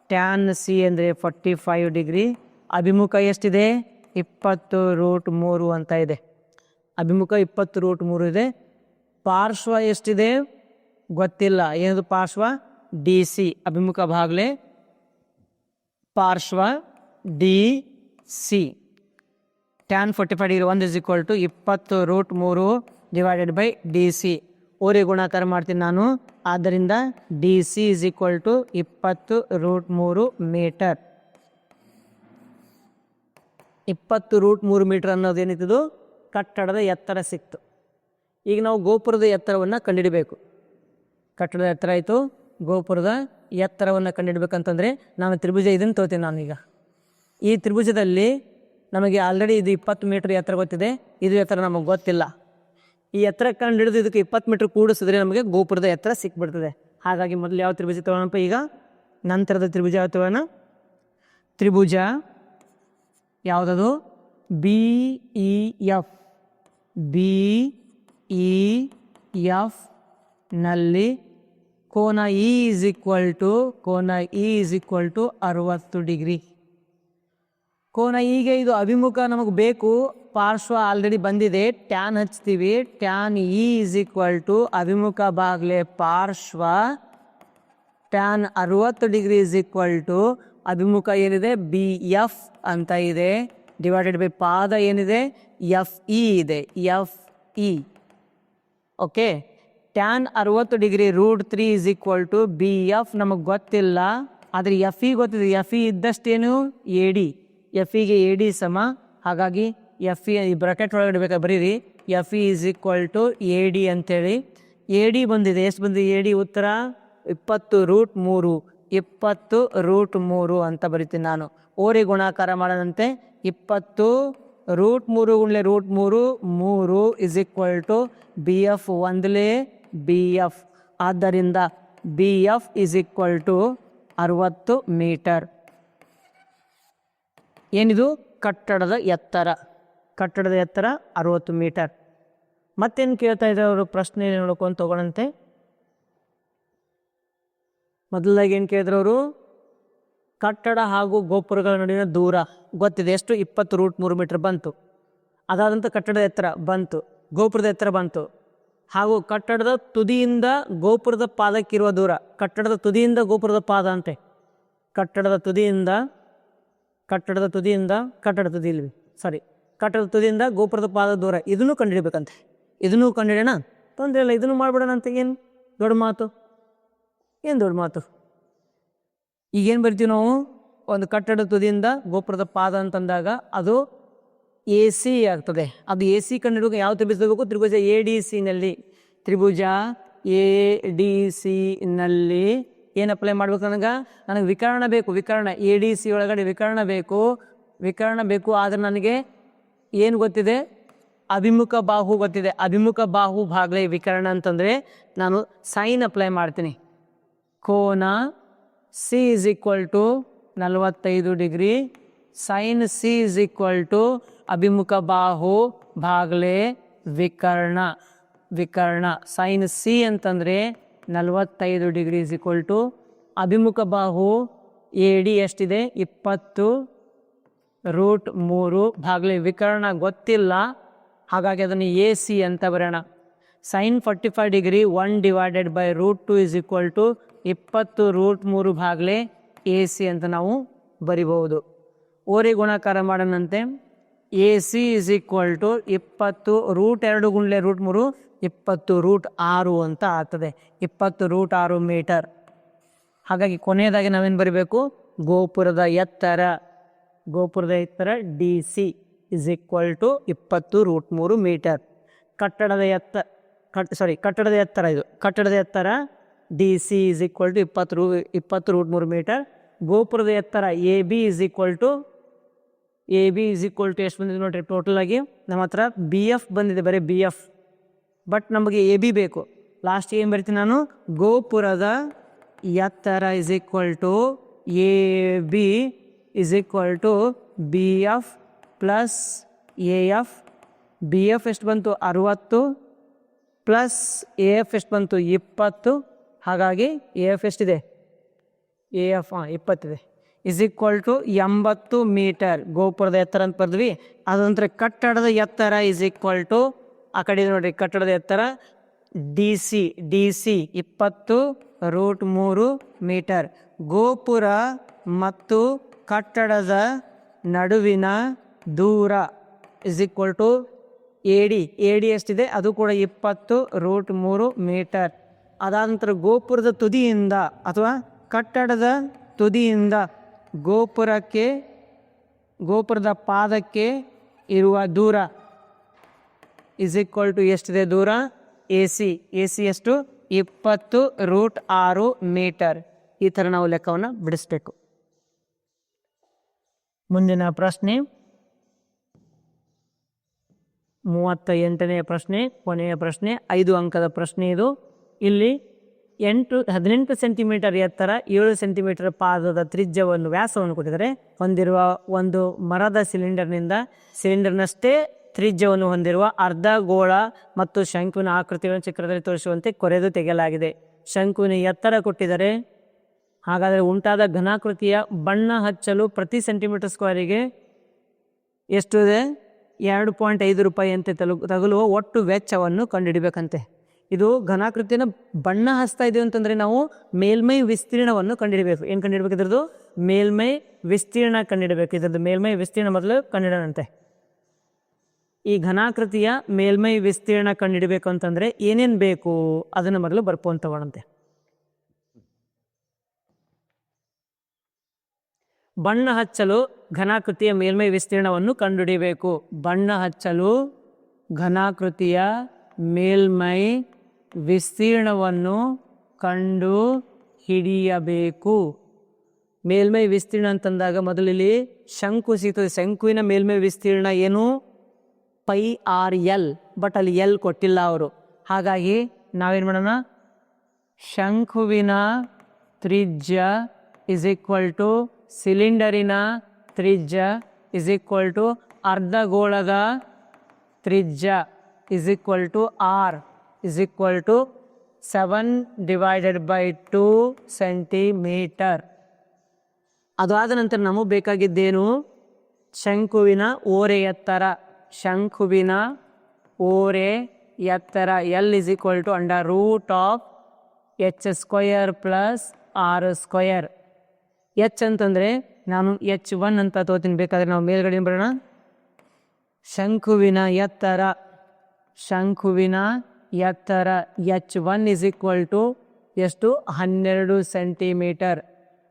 ಟ್ಯಾನ್ C ಅಂದರೆ 45 ಡಿಗ್ರಿ. ಅಭಿಮುಖ ಎಷ್ಟಿದೆ 20√3 ಅಂತ ಇದೆ. ಅಭಿಮುಖ 20√3 ಇದೆ. ಪಾರ್ಶ್ವ ಎಷ್ಟಿದೆ ಗೊತ್ತಿಲ್ಲ, ಏನದು ಪಾರ್ಶ್ವ DC. ಅಭಿಮುಖ ಭಾಗಲೆ ಪಾರ್ಶ್ವ DC. Tan 45 degree 1 is equal to 20√3 DC. ಓರೆ ಗುಣಾಕಾರ ಮಾಡ್ತೀನಿ ನಾನು. ಆದ್ದರಿಂದ DC is equal to 20√3 metre. 20√3 metre ಅನ್ನೋದೇನಿತ್ತು ಕಟ್ಟಡದ ಎತ್ತರ ಸಿಕ್ತು. ಈಗ ನಾವು ಗೋಪುರದ ಎತ್ತರವನ್ನು ಕಂಡುಹಿಡಬೇಕು. ಕಟ್ಟಡದ ಎತ್ತರ ಆಯಿತು, ಗೋಪುರದ ಎತ್ತರವನ್ನು ಕಂಡುಹಿಡಬೇಕಂತಂದರೆ ನಾನು ತ್ರಿಭುಜ ಇದನ್ನು ತೋತೀನಿ ನಾನೀಗ. ಈ ತ್ರಿಭುಜದಲ್ಲಿ ನಮಗೆ ಆಲ್ರೆಡಿ ಇದು 20 ಮೀಟರ್ ಎತ್ತರ ಗೊತ್ತಿದೆ, ಇದು ಎತ್ತರ ನಮಗೆ ಗೊತ್ತಿಲ್ಲ. ಈ ಎತ್ತರ ಕಂಡುಹಿಡಿದು ಇದಕ್ಕೆ 20 ಮೀಟರ್ ಕೂಡಿಸಿದ್ರೆ ನಮಗೆ ಗೋಪುರದ ಎತ್ತರ ಸಿಕ್ಬಿಡ್ತದೆ. ಹಾಗಾಗಿ ಮೊದಲು ಯಾವ ತ್ರಿಭುಜ ತಗೊಳ್ಳೋಣಪ್ಪ, ಈಗ ನಂತರದ ತ್ರಿಭುಜ ಯಾವ ತಗೋಣ? ತ್ರಿಭುಜ ಯಾವುದದು BEF. BEF ನಲ್ಲಿ ಕೋನ E is equal to 60 degree. ಕೋನ Eಗೆ ಇದು ಅಭಿಮುಖ ನಮಗೆ ಬೇಕು, ಪಾರ್ಶ್ವ ಆಲ್ರೆಡಿ ಬಂದಿದೆ. ಟ್ಯಾನ್ ಹಚ್ತೀವಿ. Tan E is equal to ಅಭಿಮುಖ ಭಾಗಲೆ ಪಾರ್ಶ್ವ. Tan 60 degree is equal to ಅಭಿಮುಖ ಏನಿದೆ BF ಅಂತ ಇದೆ, ಡಿವೈಡೆಡ್ ಬೈ ಪಾದ ಏನಿದೆ FE ಇದೆ, FE. Okay. Tan 60 degree √3 is equal to BF ನಮಗೆ ಗೊತ್ತಿಲ್ಲ, ಆದರೆ FE ಗೊತ್ತಿದೆ. FE ಇದ್ದಷ್ಟೇನು AD. FEಗೆ AD ಸಮ. ಹಾಗಾಗಿ FE ಈ ಬ್ರಾಕೆಟ್ ಒಳಗಡೆ ಬೇಕಾದ್ರೆ ಬರೀರಿ. FE is equal to AD ಅಂತೇಳಿ. AD ಬಂದಿದೆ. ಎಷ್ಟು ಬಂದಿದೆ AD ಉತ್ತರ? 20√3. 20√3 ಅಂತ ಬರಿತೀನಿ ನಾನು. ಓರೆ ಗುಣಾಕಾರ ಮಾಡದಂತೆ 20√3 × √3 ಇಸ್ ಈಕ್ವಲ್ ಟು BF ಒಂದಲೇ BF. ಆದ್ದರಿಂದ BF is equal to 60 metre. ಏನಿದು ಕಟ್ಟಡದ ಎತ್ತರ. ಕಟ್ಟಡದ ಎತ್ತರ 60 ಮೀಟರ್. ಮತ್ತೇನು ಕೇಳ್ತಾ ಇದ್ದಾರೆ ಅವರು ಪ್ರಶ್ನೆ ನೋಡ್ಕೊಂಡು ತಗೊಳ್ಳಂತೆ. ಮೊದಲಾಗಿ ಏನು ಕೇಳಿದ್ರು ಅವರು? ಕಟ್ಟಡ ಹಾಗೂ ಗೋಪುರಗಳ ನಡುವಿನ ದೂರ ಗೊತ್ತಿದೆ. ಎಷ್ಟು? 20√3 ಮೀಟರ್ ಬಂತು. ಅದಾದಂಥ ಕಟ್ಟಡದ ಎತ್ತರ ಬಂತು, ಗೋಪುರದ ಎತ್ತರ ಬಂತು. ಹಾಗೂ ಕಟ್ಟಡದ ತುದಿಯಿಂದ ಗೋಪುರದ ಪಾದಕ್ಕಿರುವ ದೂರ. ಕಟ್ಟಡದ ತುದಿಯಿಂದ ಗೋಪುರದ ಪಾದ ಅಂತೆ. ಕಟ್ಟಡದ ತುದಿಯಿಂದ ಗೋಪುರದ ಪಾದ ದೂರ. ಇದನ್ನು ಕಂಡುಹಿಡಬೇಕಂತೆ. ಇದನ್ನು ಕಂಡುಹಿಡೋಣ, ತೊಂದರೆ ಇಲ್ಲ. ಇದನ್ನು ಮಾಡಿಬಿಡೋಣ ಅಂತ. ಏನು ದೊಡ್ಡ ಮಾತು. ಈಗೇನು ಬರ್ತೀವಿ ನಾವು? ಒಂದು ಕಟ್ಟಡ ತುದಿಯಿಂದ ಗೋಪುರದ ಪಾದ ಅಂತಂದಾಗ ಅದು AC ಆಗ್ತದೆ. ಅದು AC ಕಂಡುಹಿಡುವಾಗ ಯಾವ ತ್ರಿಭುಜ ತಗೋಬೇಕು? ತ್ರಿಭುಜ ADC ನಲ್ಲಿ. ತ್ರಿಭುಜ ADC ನಲ್ಲಿ ಏನು ಅಪ್ಲೈ ಮಾಡ್ಬೇಕು? ನನಗೆ ವಿಕರ್ಣ ಬೇಕು. ವಿಕರ್ಣ ADC ಒಳಗಡೆ ವಿಕರ್ಣ ಬೇಕು. ಆದರೆ ನನಗೆ ಏನು ಗೊತ್ತಿದೆ? ಅಭಿಮುಖ ಬಾಹು ಗೊತ್ತಿದೆ. ಅಭಿಮುಖ ಬಾಹು ಭಾಗಲೇ ವಿಕರ್ಣ ಅಂತಂದರೆ ನಾನು ಸೈನ್ ಅಪ್ಲೈ ಮಾಡ್ತೀನಿ. ಕೋನ C is equal to 45 degree. Sine C is equal to ಅಭಿಮುಖ ಬಾಹು ಭಾಗಲೇ ವಿಕರ್ಣ. ಸೈನ್ C ಅಂತಂದರೆ 45 ಡಿಗ್ರಿ ಇಸ್ ಈಕ್ವಲ್ ಟು ಅಭಿಮುಖ ಬಾಹು AD ಎಷ್ಟಿದೆ? 20√3 ಭಾಗಲೇ ವಿಕರ್ಣ ಗೊತ್ತಿಲ್ಲ. ಹಾಗಾಗಿ ಅದನ್ನು AC ಅಂತ ಬರೋಣ. Sine 45 degree 1 divided by √2 is equal to 20 √3 ಭಾಗಲೇ ಎ ಸಿ ಅಂತ ನಾವು ಬರಿಬಹುದು. ಓರೆ ಗುಣಾಕಾರ ಮಾಡೋಣಂತೆ. A C is equal to 20 √2 ಗುಂಡ್ಲೆ √3 20 √6 ಅಂತ ಆಗ್ತದೆ. 20 √6 ಮೀಟರ್. ಹಾಗಾಗಿ ಕೊನೆಯದಾಗಿ ನಾವೇನು ಬರಿಬೇಕು? ಗೋಪುರದ ಎತ್ತರ D C is equal to 20 √3 metre. ಕಟ್ಟಡದ ಎತ್ತರ D C is equal to 20 √3 metre. ಗೋಪುರದ ಎತ್ತರ A B is equal to ಎಷ್ಟು ಬಂದಿದೆ ನೋಡಿರಿ? ಟೋಟಲ್ ಆಗಿ ನಮ್ಮ ಹತ್ರ ಬಿ ಎಫ್ ಬಂದಿದೆ, ಬರೀ ಬಿ ಎಫ್. ಬಟ್ ನಮಗೆ ಎ ಬಿ ಬೇಕು. ಲಾಸ್ಟ್ ಏನು ಬರ್ತೀನಿ ನಾನು? ಗೋಪುರದ ಎತ್ತರ is equal to A B is equal to B F plus A F. B F ಎಷ್ಟು ಬಂತು? 60 ಪ್ಲಸ್ ಎ ಎಫ್ ಎಷ್ಟು ಬಂತು? 20. ಹಾಗಾಗಿ ಎ ಎಫ್ ಎಷ್ಟಿದೆ? 20 ಇದೆ. ಇಸ್ ಈಕ್ವಲ್ ಟು 80 ಮೀಟರ್ ಗೋಪುರದ ಎತ್ತರ ಅಂತ ಬರ್ದ್ವಿ. ಅದಂತರ ಕಟ್ಟಡದ ಎತ್ತರ ಇಸ್ ಈಕ್ವಲ್ ಟು, ಆ ಕಡೆ ನೋಡಿರಿ, ಕಟ್ಟಡದ ಎತ್ತರ ಡಿ ಸಿ 20 √3 ಮೀಟರ್. ಗೋಪುರ ಮತ್ತು ಕಟ್ಟಡದ ನಡುವಿನ ದೂರ is equal to A D ಎಷ್ಟಿದೆ? ಅದು ಕೂಡ 20 √3 ಮೀಟರ್. ಅದಾದ ನಂತರ ಗೋಪುರದ ತುದಿಯಿಂದ ಅಥವಾ ಕಟ್ಟಡದ ತುದಿಯಿಂದ ಗೋಪುರದ ಪಾದಕ್ಕೆ ಇರುವ ದೂರ ಇಸ್ ಈಕ್ವಲ್ ಟು ಎಷ್ಟಿದೆ ದೂರ? ಎ ಸಿ ಎಷ್ಟು? 20 √6 ಮೀಟರ್. ಈ ಥರ ನಾವು ಲೆಕ್ಕವನ್ನು ಬಿಡಿಸ್ಬೇಕು. ಮುಂದಿನ ಪ್ರಶ್ನೆ 38ನೇ ಪ್ರಶ್ನೆ, ಕೊನೆಯ ಪ್ರಶ್ನೆ, 5 ಅಂಕದ ಪ್ರಶ್ನೆ ಇದು. ಇಲ್ಲಿ 18 ಸೆಂಟಿಮೀಟರ್ ಎತ್ತರ, 7 ಸೆಂಟಿಮೀಟರ್ ಪಾದದ ತ್ರಿಜ್ಯವನ್ನು, ವ್ಯಾಸವನ್ನು ಕೊಟ್ಟಿದ್ದಾರೆ. ಹೊಂದಿರುವ ಒಂದು ಮರದ ಸಿಲಿಂಡರ್ನಷ್ಟೇ ತ್ರಿಜ್ಯವನ್ನು ಹೊಂದಿರುವ ಅರ್ಧ ಗೋಳ ಮತ್ತು ಶಂಕುವಿನ ಆಕೃತಿಯನ್ನು ಚಿತ್ರದಲ್ಲಿ ತೋರಿಸುವಂತೆ ಕೊರೆದು ತೆಗೆಯಲಾಗಿದೆ. ಶಂಕುವಿನ ಎತ್ತರ ಕೊಟ್ಟಿದ್ದಾರೆ. ಹಾಗಾದರೆ ಉಂಟಾದ ಘನಾಕೃತಿಯ ಬಣ್ಣ ಹಚ್ಚಲು ಪ್ರತಿ ಸೆಂಟಿಮೀಟರ್ ಸ್ಕ್ವೇರಿಗೆ ಎಷ್ಟು ಇದೆ? 2.5 ರೂಪಾಯಿಯಂತೆ ತಗುಲುವ ಒಟ್ಟು ವೆಚ್ಚವನ್ನು ಕಂಡುಹಿಡಿಬೇಕಂತೆ. ಇದು ಘನಾಕೃತಿಯನ್ನು ಬಣ್ಣ ಹಚ್ತಾ ಇದೀವಿ ಅಂತಂದರೆ ನಾವು ಮೇಲ್ಮೈ ವಿಸ್ತೀರ್ಣವನ್ನು ಕಂಡುಹಿಡಬೇಕು. ಏನು ಕಂಡುಹಿಡಬೇಕು? ಇದ್ರದ್ದು ಮೇಲ್ಮೈ ವಿಸ್ತೀರ್ಣ ಕಂಡುಹಿಡಬೇಕು. ಇದ್ರದ್ದು ಮೇಲ್ಮೈ ವಿಸ್ತೀರ್ಣ ಮೊದಲು ಕಂಡುಹಿಡೋಣಂತೆ. ಈ ಘನಾಕೃತಿಯ ಮೇಲ್ಮೈ ವಿಸ್ತೀರ್ಣ ಕಂಡುಹಿಡಬೇಕು ಅಂತಂದರೆ ಏನೇನು ಬೇಕು ಅದನ್ನು ಮೊದಲು ಬರ್ಕೊಂಡು ತಗೊಳ್ಳಂತೆ. ಬಣ್ಣ ಹಚ್ಚಲು ಘನಾಕೃತಿಯ ಮೇಲ್ಮೈ ವಿಸ್ತೀರ್ಣವನ್ನು ಕಂಡುಹಿಡಿಯಬೇಕು. ಬಣ್ಣ ಹಚ್ಚಲು ಘನಾಕೃತಿಯ ಮೇಲ್ಮೈ ವಿಸ್ತೀರ್ಣವನ್ನು ಕಂಡು ಹಿಡಿಯಬೇಕು. ಮೇಲ್ಮೈ ವಿಸ್ತೀರ್ಣ ಅಂತಂದಾಗ ಮೊದಲಿಲ್ಲಿ ಶಂಕು ಸಿಗ್ತದೆ. ಶಂಕುವಿನ ಮೇಲ್ಮೈ ವಿಸ್ತೀರ್ಣ ಏನು? πr/l. ಬಟ್ ಅಲ್ಲಿ ಎಲ್ ಕೊಟ್ಟಿಲ್ಲ ಅವರು. ಹಾಗಾಗಿ ನಾವೇನು ಮಾಡೋಣ? ಶಂಕುವಿನ ತ್ರಿಜ್ಯ ಇಸ್ ಈಕ್ವಲ್ ಟು ಸಿಲಿಂಡರಿನ ತ್ರಿಜ್ಯ ಇಸ್ ಈಕ್ವಲ್ ಟು ಅರ್ಧಗೋಳದ ತ್ರಿಜ್ಯ is equal to R is equal to 7/2 centimetre. ಅದಾದ ನಂತರ ನಮಗೆ ಬೇಕಾಗಿದ್ದೇನು? ಶಂಕುವಿನ ಓರೆ ಎತ್ತರ. ಶಂಕುವಿನ ಓರೆ ಎತ್ತರ L is equal to √h² plus r². H ಅಂತಂದರೆ ನಾನು H1 ಅಂತ ತಗೋತೀನಿ. ಬೇಕಾದರೆ ನಾವು ಮೇಲ್ಗಡೆ ಬರೋಣ. ಶಂಕುವಿನ ಎತ್ತರ H1 ಇಸ್ ಈಕ್ವಲ್ ಟು ಎಷ್ಟು? 12 ಸೆಂಟಿಮೀಟರ್.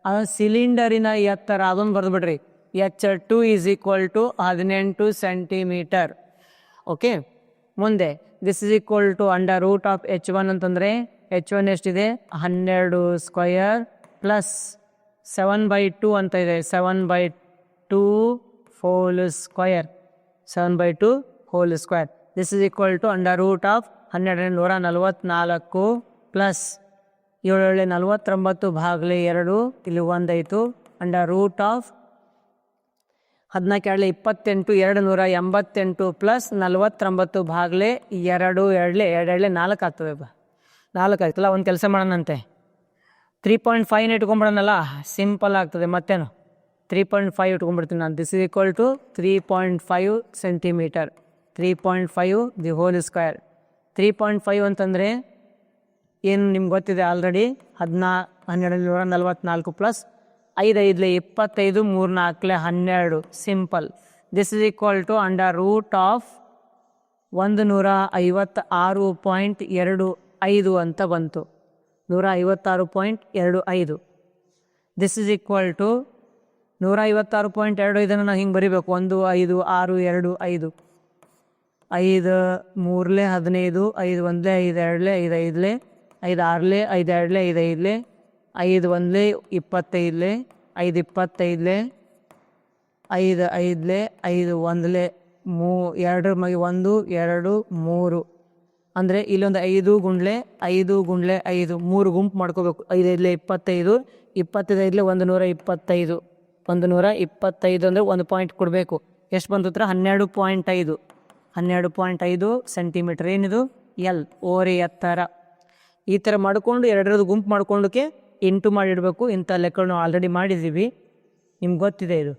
ಅದು ಸಿಲಿಂಡರಿನ ಎತ್ತರ, ಅದೊಂದು ಬರೆದುಬಿಡ್ರಿ. H2 is equal to 18 centimetre. Okay, ಮುಂದೆ this is equal to √H1 ಅಂತಂದರೆ H1 ಎಷ್ಟಿದೆ? 12² ಪ್ಲಸ್ 7/2 ಅಂತ ಇದೆ. 7/2 whole square. 7/2 whole square. This is equal to √12 plus 7/49 ಭಾಗಲೇ 2. ಇಲ್ಲಿ 1 ಆಯಿತು. √14/28 288 ಪ್ಲಸ್ 49 ಭಾಗಲೇ 2 4 ಆಗ್ತದೆ. 4 ಆಯ್ತಲ್ಲ. ಒಂದು ಕೆಲಸ ಮಾಡೋಣಂತೆ. 3.5 ಇಟ್ಕೊಂಡ್ಬಿಡೋಣಲ್ಲ, ಸಿಂಪಲ್ ಆಗ್ತದೆ. ಮತ್ತೇನು 3.5 ಇಟ್ಕೊಂಡ್ಬಿಡ್ತೀನಿ ನಾನು. This is equal to 3.5 centimetre. 3.5 the whole square. 3.5 ಅಂತಂದರೆ ಏನು ನಿಮ್ಗೆ ಗೊತ್ತಿದೆ already 1244 plus 5 5 25 3 4 12 simple. This is equal to under root of 156.25 ಅಂತ ಬಂತು. 156.25. ದಿಸ್ ಇಸ್ ಈಕ್ವಲ್ ಟು 156.25 ನಾವು ಹಿಂಗೆ ಬರಿಬೇಕು. 1 5 6 2 5 5 3 15 5 1 5 2 5 5 5 6 5 2 5 5 5 1 25 5 25 5 5 5 1 2 ಮಗೆ 1 2 3 ಅಂದರೆ ಇಲ್ಲೊಂದು 5 ಗುಂಡ್ಲೆ 5 ಗುಂಡ್ಲೆ 5 3 ಗುಂಪು ಮಾಡ್ಕೋಬೇಕು. 5 5 25 25 125 125 ಅಂದರೆ 1 ಪಾಯಿಂಟ್ ಕೊಡಬೇಕು. ಎಷ್ಟು ಬಂತು ಹತ್ರ? 12.5 12.5 ಸೆಂಟಿಮೀಟ್ರ್. ಏನಿದು? ಎಲ್ ಓರೆ ಎತ್ತರ. ಈ ಥರ ಮಾಡಿಕೊಂಡು ಎರಡರದ್ದು ಗುಂಪು ಮಾಡ್ಕೊಂಡಕ್ಕೆ ಇಂಟು ಮಾಡಿಡಬೇಕು. ಇಂಥ ಲೆಕ್ಕವನ್ನು ಆಲ್ರೆಡಿ ಮಾಡಿದ್ದೀವಿ, ನಿಮ್ಗೆ ಗೊತ್ತಿದೆ ಇದು.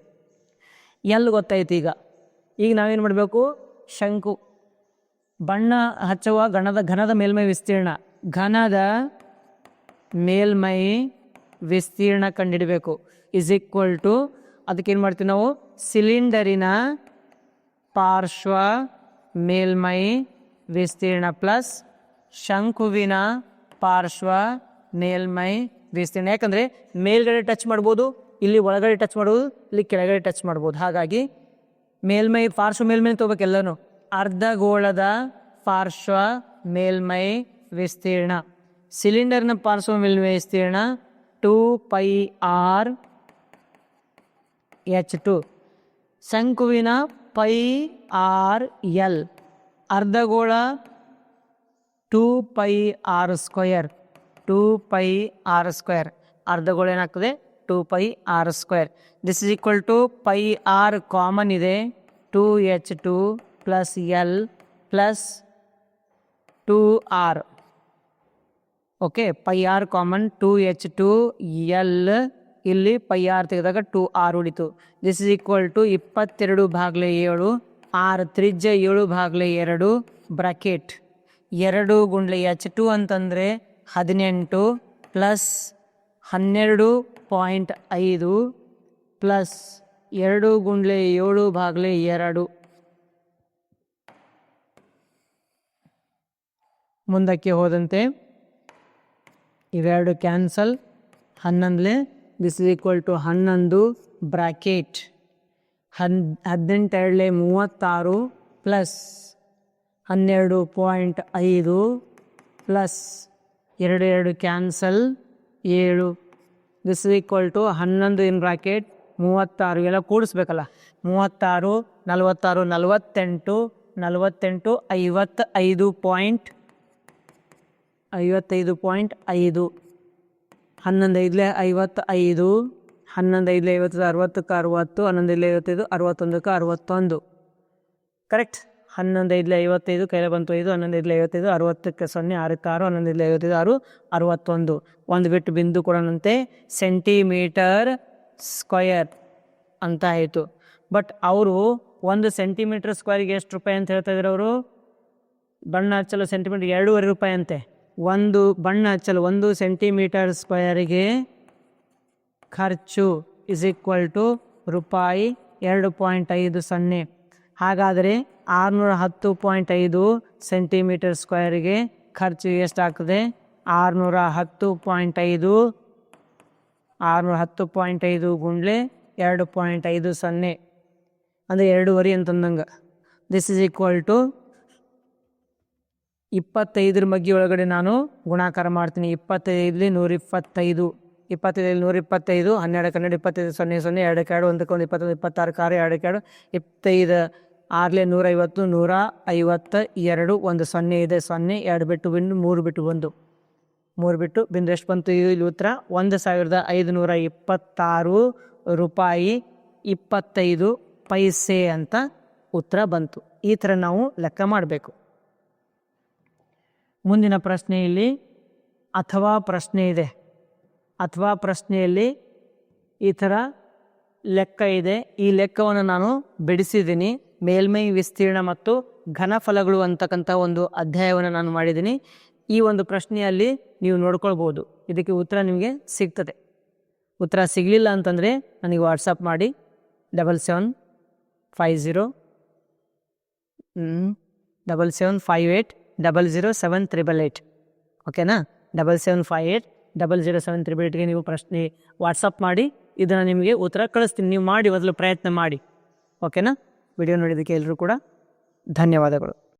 ಎಲ್ ಗೊತ್ತಾಯ್ತು. ಈಗ ನಾವೇನು ಮಾಡಬೇಕು? ಶಂಕು ಬಣ್ಣ ಹಚ್ಚುವ ಘನದ ಮೇಲ್ಮೈ ವಿಸ್ತೀರ್ಣ, ಘನದ ಮೇಲ್ಮೈ ವಿಸ್ತೀರ್ಣ ಕಂಡುಹಿಡಬೇಕು. ಇಸ್ ಈಕ್ವಲ್ ಟು ಅದಕ್ಕೇನು ಮಾಡ್ತೀವಿ ನಾವು? ಸಿಲಿಂಡರಿನ ಪಾರ್ಶ್ವ ಮೇಲ್ಮೈ ವಿಸ್ತೀರ್ಣ ಪ್ಲಸ್ ಶಂಕುವಿನ ಪಾರ್ಶ್ವ ಮೇಲ್ಮೈ ವಿಸ್ತೀರ್ಣ. ಯಾಕಂದರೆ ಮೇಲ್ಗಡೆ ಟಚ್ ಮಾಡ್ಬೋದು, ಇಲ್ಲಿ ಒಳಗಡೆ ಟಚ್ ಮಾಡ್ಬೋದು, ಇಲ್ಲಿ ಕೆಳಗಡೆ ಟಚ್ ಮಾಡ್ಬೋದು. ಹಾಗಾಗಿ ಮೇಲ್ಮೈ ಪಾರ್ಶ್ವ ಮೇಲ್ಮೈ ತೊಗೋಬೇಕೆಲ್ಲನೂ. ಅರ್ಧಗೋಳದ ಪಾರ್ಶ್ವ ಮೇಲ್ಮೈ ವಿಸ್ತೀರ್ಣ, ಸಿಲಿಂಡರ್ನ ಪಾರ್ಶ್ವ ಮೇಲ್ಮೈ ವಿಸ್ತೀರ್ಣ 2πr/h2, ಶಂಕುವಿನ πr/l, ಅರ್ಧಗೋಳ 2πr², 2πr², ಅರ್ಧಗೋಳ ಏನಾಗ್ತದೆ? 2πr². This is equal to πr common ಇದೆ, 2h2 plus L plus 2r. Okay, πr common 2h2 L, ಇಲ್ಲಿ πr ತೆಗೆದಾಗ 2r ಉಳಿತು. This is equal to 22/7, r ತ್ರಿಜ್ಯ 7/2 ಬ್ರಾಕೆಟ್ 2 ಗುಂಡ್ಲೆ h2 ಅಂತಂದರೆ 18 ಪ್ಲಸ್ 12.5 ಪ್ಲಸ್ 2 ಗುಂಡ್ಲೆ 7/2. ಮುಂದಕ್ಕೆ ಹೋದಂತೆ ಇವೆರಡು cancel. 11 this is equal to 11 bracket 18 36 plus 12.5 plus 2 cancel 7. This is equal to 11 in bracket 36. ಎಲ್ಲ ಕೂಡಿಸ್ಬೇಕಲ್ಲ. 36 46 48 48 55.5 11 5 55 11 5 50 60 60 11 5 55 61 61. Correct. 11 5 55 ಕೈಲ ಬಂತು 5, 11 5 55 60ಕ್ಕೆ 0 6ಕ್ಕೆ 6 11 5 55 6 61. ಒಂದು ಬಿಟ್ಟು ಬಿಂದು ಕೊಡೋಣಂತೆ. ಸೆಂಟಿಮೀಟರ್ ಸ್ಕ್ವಯರ್ ಅಂತ ಆಯಿತು. ಬಟ್ ಅವರು 1 ಸೆಂಟಿಮೀಟರ್ ಸ್ಕ್ವೇರ್ಗೆ ಎಷ್ಟು ರೂಪಾಯಿ ಅಂತ ಹೇಳ್ತಾ ಇದ್ರು ಅವರು? ಬಣ್ಣ ಹಚ್ಚಲು ಸೆಂಟಿಮೀಟರ್ 2.5 ರೂಪಾಯಿ ಅಂತೆ. ಒಂದು ಬಣ್ಣ ಹಚ್ಚಲು 1 ಸೆಂಟಿಮೀಟರ್ ಸ್ಕ್ವೇರಿಗೆ ಖರ್ಚು ಇಸ್ ಈಕ್ವಲ್ ಟು ರೂಪಾಯಿ 2.50. ಹಾಗಾದರೆ 610.5 ಸೆಂಟಿಮೀಟರ್ ಸ್ಕ್ವೇರಿಗೆ ಖರ್ಚು ಎಷ್ಟಾಗ್ತದೆ? 610.5 610.5 ಗುಂಡ್ಲೆ 2.50 ಅಂದರೆ 2.5 ಅಂತಂದಂಗೆ. ದಿಸ್ ಇಸ್ ಈಕ್ವಲ್ ಟು 25 ಮಗ್ಗಿ ಒಳಗಡೆ ನಾನು ಗುಣಾಕಾರ ಮಾಡ್ತೀನಿ. 25 125 25 125 12 12 25 0 0 2 2 1 1 21 26 6 2 2 25 6 150 152 1 0 ಇದೆ 0 2 ಬಿಟ್ಟು ಬಿಂದು 3 ಬಿಟ್ಟು 1 3 ಬಿಟ್ಟು ಬಿಂದು ಎಷ್ಟು ಬಂತು? ಇಲ್ಲಿ ಉತ್ತರ 1526 ರೂಪಾಯಿ 25 ಪೈಸೆ ಅಂತ ಉತ್ತರ ಬಂತು. ಈ ಥರ ನಾವು ಲೆಕ್ಕ ಮಾಡಬೇಕು. ಮುಂದಿನ ಪ್ರಶ್ನೆಯಲ್ಲಿ ಅಥವಾ ಪ್ರಶ್ನೆ ಇದೆ. ಅಥವಾ ಪ್ರಶ್ನೆಯಲ್ಲಿ ಈ ಥರ ಲೆಕ್ಕ ಇದೆ. ಈ ಲೆಕ್ಕವನ್ನು ನಾನು ಬಿಡಿಸಿದ್ದೀನಿ. ಮೇಲ್ಮೈ ವಿಸ್ತೀರ್ಣ ಮತ್ತು ಘನಫಲಗಳು ಅಂತಕ್ಕಂಥ ಒಂದು ಅಧ್ಯಾಯವನ್ನು ನಾನು ಮಾಡಿದ್ದೀನಿ. ಈ ಒಂದು ಪ್ರಶ್ನೆಯಲ್ಲಿ ನೀವು ನೋಡ್ಕೊಳ್ಬೋದು, ಇದಕ್ಕೆ ಉತ್ತರ ನಿಮಗೆ ಸಿಗ್ತದೆ. ಉತ್ತರ ಸಿಗಲಿಲ್ಲ ಅಂತಂದರೆ ನನಗೆ ವಾಟ್ಸಪ್ ಮಾಡಿ 7758 ಓಕೆನಾ. 7758 ನೀವು ಪ್ರಶ್ನೆ ವಾಟ್ಸಪ್ ಮಾಡಿ, ಇದನ್ನು ನಿಮಗೆ ಉತ್ತರ ಕಳಿಸ್ತೀನಿ. ನೀವು ಮಾಡಿ ಮೊದಲು ಪ್ರಯತ್ನ ಮಾಡಿ, ಓಕೆನಾ. ವಿಡಿಯೋ ನೋಡಿದ್ದಕ್ಕೆ ಎಲ್ಲರೂ ಕೂಡ ಧನ್ಯವಾದಗಳು.